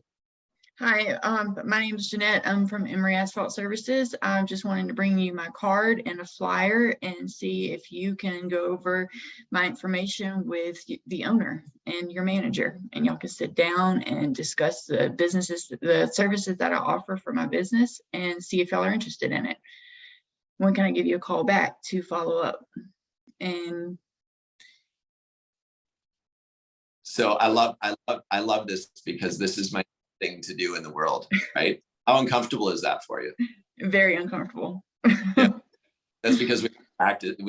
Hi, my name is Jeanette. I'm from Emery Asphalt Services. I'm just wanting to bring you my card and a flyer and see if you can go over my information with the owner and your manager, and y'all can sit down and discuss the services that I offer for my business and see if y'all are interested in it. When can I give you a call back to follow up? And so I love this, because this is my thing to do in the world, right? How uncomfortable is that for you? Very uncomfortable. Yeah. That's because we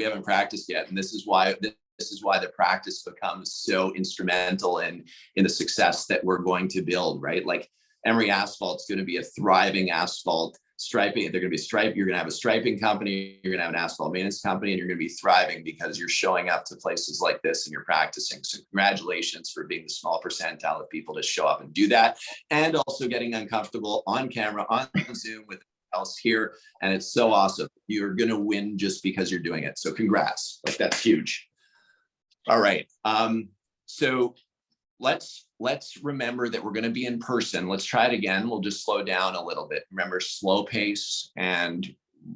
haven't practiced yet, and this is why the practice becomes so instrumental in the success that we're going to build, right? Like Emery Asphalt's going to be a thriving asphalt striping. They're going to be striped. You're going to have a striping company. You're going to have an asphalt maintenance company, and you're going to be thriving because you're showing up to places like this and you're practicing. So congratulations for being the small percentile of people to show up and do that, and also getting uncomfortable on camera, on Zoom with else here. And it's so awesome. You're going to win just because you're doing it. So congrats. Like, that's huge. All right. So let's remember that we're going to be in person. Let's try it again. We'll just slow down a little bit. Remember, slow pace, and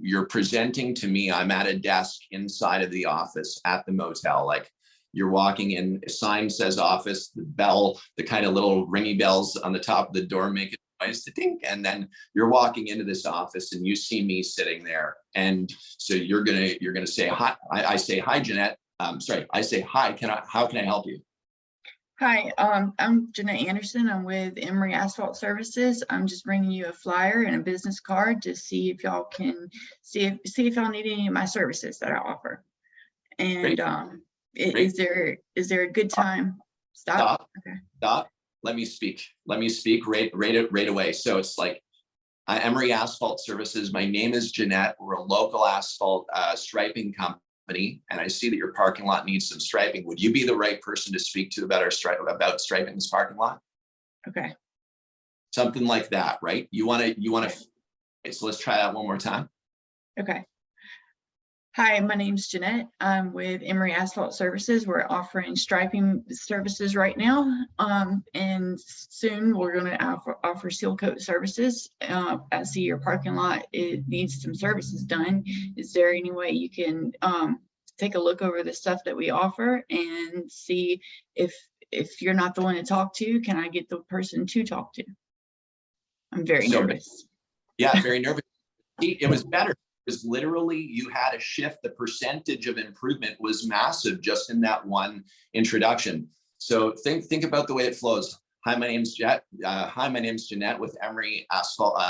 you're presenting to me. I'm at a desk inside of the office at the motel. Like, you're walking in, a sign says office, the bell, the kind of little ringy bells on the top of the door make a noise to ding. And then you're walking into this office and you see me sitting there. And so you're going to say, hi. I say, hi, Jeanette. I say, hi, how can I help you? Hi, I'm Jeanette Anderson. I'm with Emery Asphalt Services. I'm just bringing you a flyer and a business card to see if y'all can see if y'all need any of my services that I offer. And is there a good time? Stop. Okay. Stop. Let me speak right away. So it's like, Emery Asphalt Services. My name is Jeanette. We're a local asphalt striping company. And I see that your parking lot needs some striping. Would you be the right person to speak to about striping this parking lot? Okay. Something like that, right? You want to, okay, so let's try that one more time. Okay. Hi, my name's Jeanette. I'm with Emery Asphalt Services. We're offering striping services right now. And soon we're going to offer seal coat services. I see your parking lot, it needs some services done. Is there any way you can take a look over the stuff that we offer and see if you're not the one to talk to, can I get the person to talk to? I'm very nervous. Yeah, very nervous. It was better. Was literally, you had a shift. The percentage of improvement was massive just in that one introduction. So think about the way it flows. Hi, my name's Jet. Hi, my name's Jeanette with Emery Asphalt.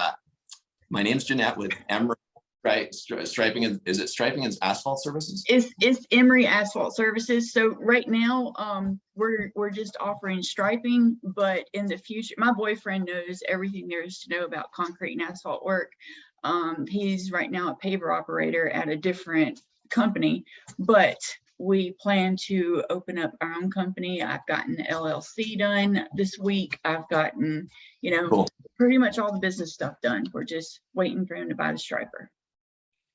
My name's Jeanette with Emery, right? Striping. Is it striping and asphalt services? It's Emery Asphalt Services. So right now, we're just offering striping, but in the future, my boyfriend knows everything there is to know about concrete and asphalt work. He's right now a paver operator at a different company, but we plan to open up our own company. I've gotten the LLC done this week. I've gotten, Cool. pretty much all the business stuff done. We're just waiting for him to buy the striper.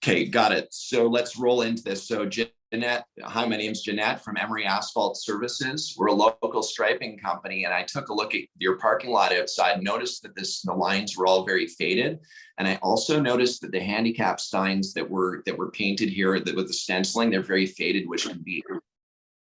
Okay, got it. So let's roll into this. So Jeanette, hi, my name's Jeanette from Emory Asphalt Services. We're a local striping company, and I took a look at your parking lot outside, noticed that the lines were all very faded. And I also noticed that the handicap signs that were painted here with the stenciling, they're very faded, which can be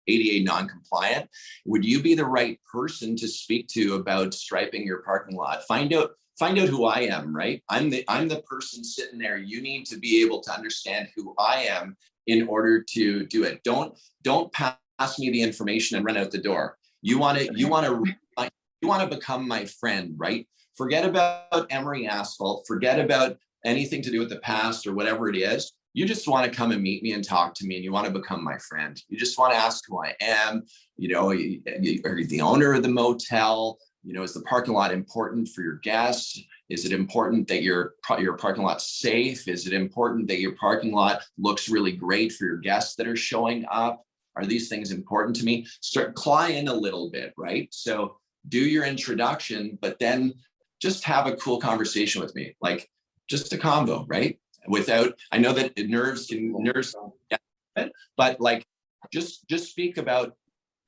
ADA non-compliant. Would you be the right person to speak to about striping your parking lot? Find out who I am, right? I'm the person sitting there. You need to be able to understand who I am in order to do it. Don't pass me the information and run out the door. You want to become my friend, right? Forget about Emory Asphalt, forget about anything to do with the past or whatever it is. You just want to come and meet me and talk to me, and you want to become my friend. You just want to ask who I am. Are you the owner of the motel? Is the parking lot important for your guests? Is it important that your parking lot's safe? Is it important that your parking lot looks really great for your guests that are showing up? Are these things important to me? Start claw in a little bit, right? So do your introduction, but then just have a cool conversation with me, like just a convo, right? I know that nerves, but like just speak about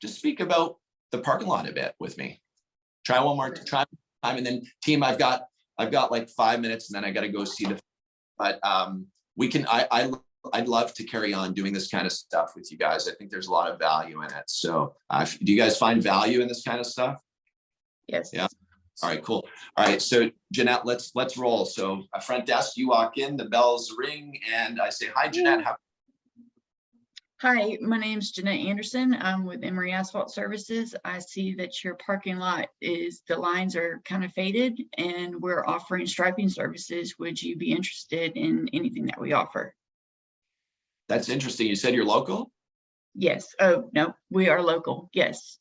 the parking lot a bit with me. Try one more time, and then team, I've got like 5 minutes, and then I got to go see but I'd love to carry on doing this kind of stuff with you guys. I think there's a lot of value in it. So do you guys find value in this kind of stuff? Yes. Yeah. All right, cool. All right, so Jeanette, let's roll. So a front desk, you walk in, the bells ring, and I say, hi, Jeanette. Hi, my name's Jeanette Anderson. I'm with Emory Asphalt Services. I see that your parking lot the lines are kind of faded, and we're offering striping services. Would you be interested in anything that we offer? That's interesting. You said you're local? Yes. Oh, no, we are local. Yes.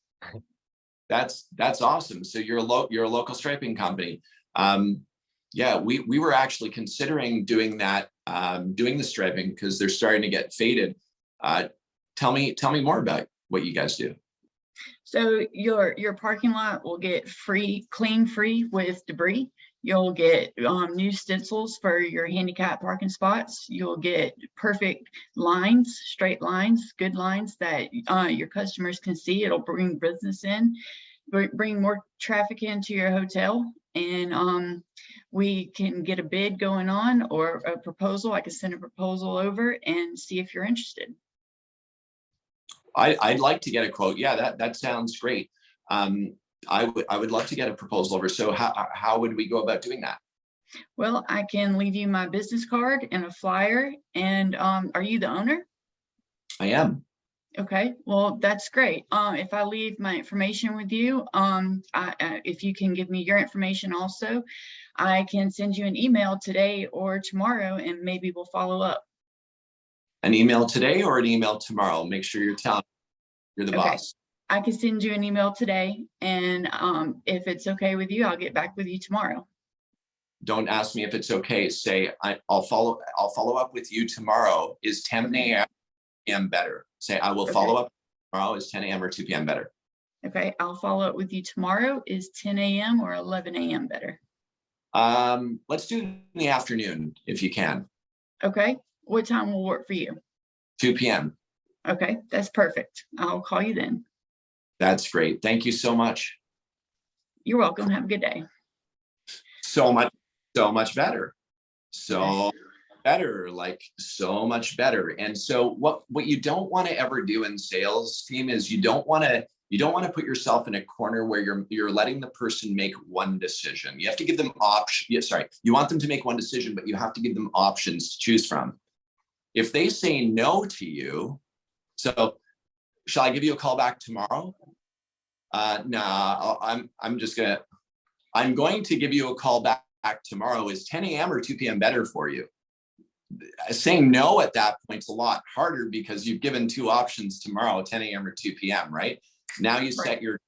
That's awesome. So you're a local striping company. Yeah, we were actually considering doing that, doing the striping because they're starting to get faded. Tell me more about what you guys do. So your parking lot will get clean free with debris. You'll get new stencils for your handicap parking spots. You'll get perfect lines, straight lines, good lines that your customers can see. It'll bring business in, bring more traffic into your hotel. And we can get a bid going on or a proposal. I can send a proposal over and see if you're interested. I'd like to get a quote. Yeah, that sounds great. I would love to get a proposal over. So how would we go about doing that? Well, I can leave you my business card and a flyer. And are you the owner? I am. Okay, well, that's great. If I leave my information with you, if you can give me your information also, I can send you an email today or tomorrow, and maybe we'll follow up. An email today or an email tomorrow? Make sure you're telling you're the boss. I can send you an email today, and if it's okay with you, I'll get back with you tomorrow. Don't ask me if it's okay. Say I'll follow up with you tomorrow. Is 10 a.m. better? Say I will follow up tomorrow. Is 10 a.m. or 2 p.m. better? Okay, I'll follow up with you tomorrow. Is 10 a.m. or 11 a.m. better? Let's do it in the afternoon if you can. Okay, what time will work for you? 2 p.m. Okay, that's perfect. I'll call you then. That's great. Thank you so much. You're welcome. Have a good day. So much better. So better, like so much better. And so what you don't want to ever do in sales team is you don't want to put yourself in a corner where you're letting the person make one decision. You have to give them you want them to make one decision, but you have to give them options to choose from. If they say no to you, so shall I give you a call back tomorrow? No, I'm going to give you a call back tomorrow. Is 10 a.m. or 2 p.m. better for you? Saying no at that point's a lot harder because you've given two options tomorrow, 10 a.m. or 2 p.m. right? Now you set your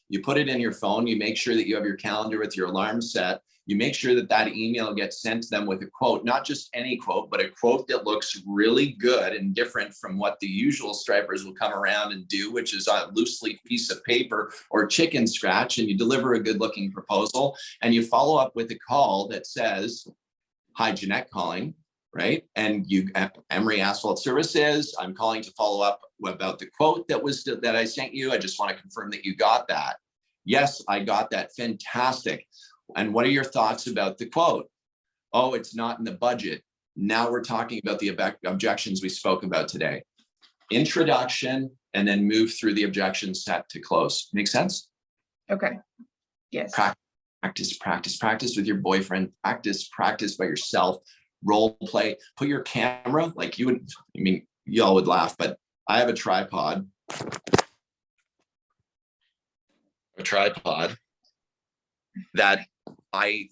You put it in your phone, you make sure that you have your calendar with your alarm set. You make sure that that email gets sent to them with a quote, not just any quote, but a quote that looks really good and different from what the usual stripers will come around and do, which is a loose leaf piece of paper or chicken scratch, and you deliver a good looking proposal and you follow up with a call that says, hi, Jeanette calling, right? And you, Emery Asphalt Services, I'm calling to follow up about the quote that I sent you. I just want to confirm that you got that. Yes, I got that. Fantastic. And what are your thoughts about the quote? Oh, it's not in the budget. Now we're talking about the objections we spoke about today. Introduction, and then move through the objection set to close. Make sense? Okay. Yes. Practice with your boyfriend. Practice by yourself. Role play. Put your camera, like you would, I mean, y'all would laugh, but I have a tripod. That I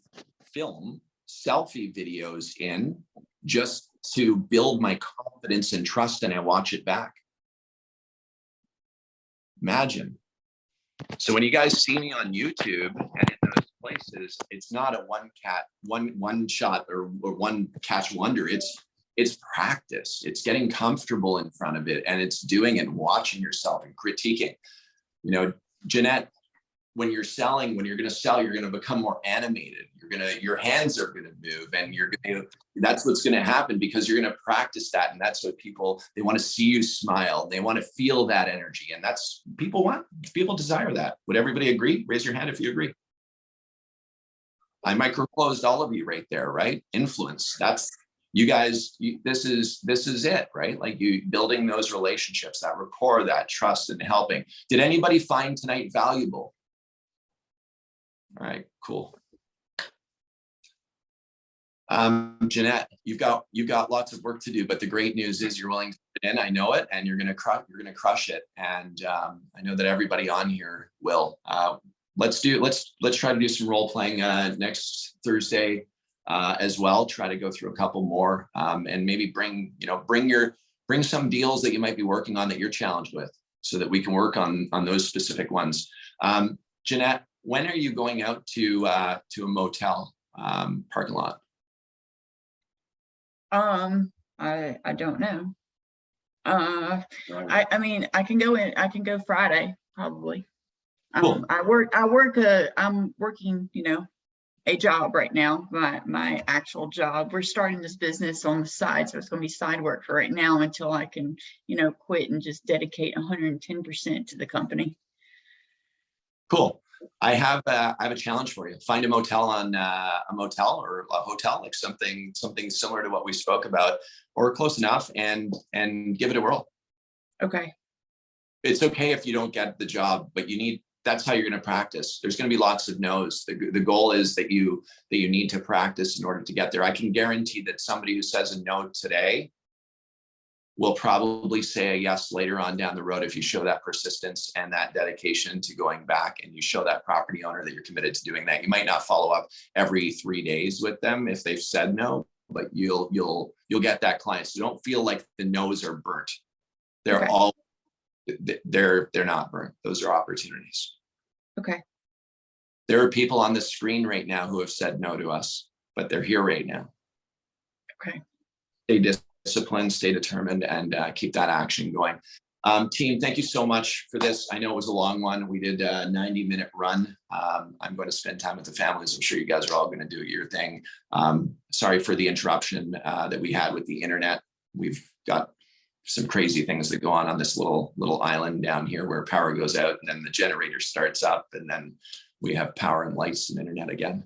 film selfie videos in just to build my confidence and trust, and I watch it back. Imagine. So when you guys see me on YouTube and in those places, it's not a one shot or one catch wonder. It's practice. It's getting comfortable in front of it, and it's doing it and watching yourself and critiquing. You know, Jeanette, when you're going to sell, you're going to become more animated. Your hands are going to move, and that's what's going to happen, because you're going to practice that. And that's what they want to see you smile. They want to feel that energy. And that's people desire that. Would everybody agree? Raise your hand if you agree. I micro-closed all of you right there, right? Influence. That's you guys. This is it, right? Like you building those relationships, that rapport, that trust, and helping. Did anybody find tonight valuable? All right, cool. Jeanette, you've got lots of work to do, but the great news is you're willing to put it in. I know it, and you're gonna crush it. And I know that everybody on here will. Let's try to do some role playing next Thursday as well. Try to go through a couple more, and maybe bring some deals that you might be working on that you're challenged with, so that we can work on those specific ones. Jeanette, when are you going out to a motel parking lot? I don't know. I mean, I can go Friday, probably. Cool. I'm working, a job right now, my actual job. We're starting this business on the side, so it's going to be side work for right now until I can, quit and just dedicate 110% to the company. Cool. I have a challenge for you. Find a motel or a hotel, like something similar to what we spoke about, or close enough, and give it a whirl. Okay. It's okay if you don't get the job, but that's how you're going to practice. There's going to be lots of no's. The goal is that you need to practice in order to get there. I can guarantee that somebody who says a no today will probably say a yes later on down the road if you show that persistence and that dedication to going back, and you show that property owner that you're committed to doing that. You might not follow up every 3 days with them if they've said no, but you'll get that client. So don't feel like the no's are burnt. They're okay. all they're not burnt. Those are opportunities. Okay. There are people on the screen right now who have said no to us, but they're here right now. Okay. Stay disciplined, stay determined, and keep that action going. Team, thank you so much for this. I know it was a long one. We did a 90-minute run. I'm going to spend time with the families. I'm sure you guys are all going to do your thing. Sorry for the interruption that we had with the internet. We've got some crazy things that go on this little island down here where power goes out and then the generator starts up, and then we have power and lights and internet again.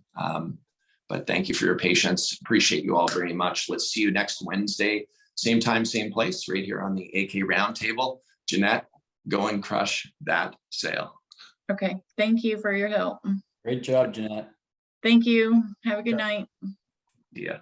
But thank you for your patience. Appreciate you all very much. Let's see you next Wednesday, same time, same place, right here on the AK Roundtable. Jeanette, go and crush that sale. Okay. Thank you for your help. Great job, Jeanette. Thank you. Have a good night. Yeah.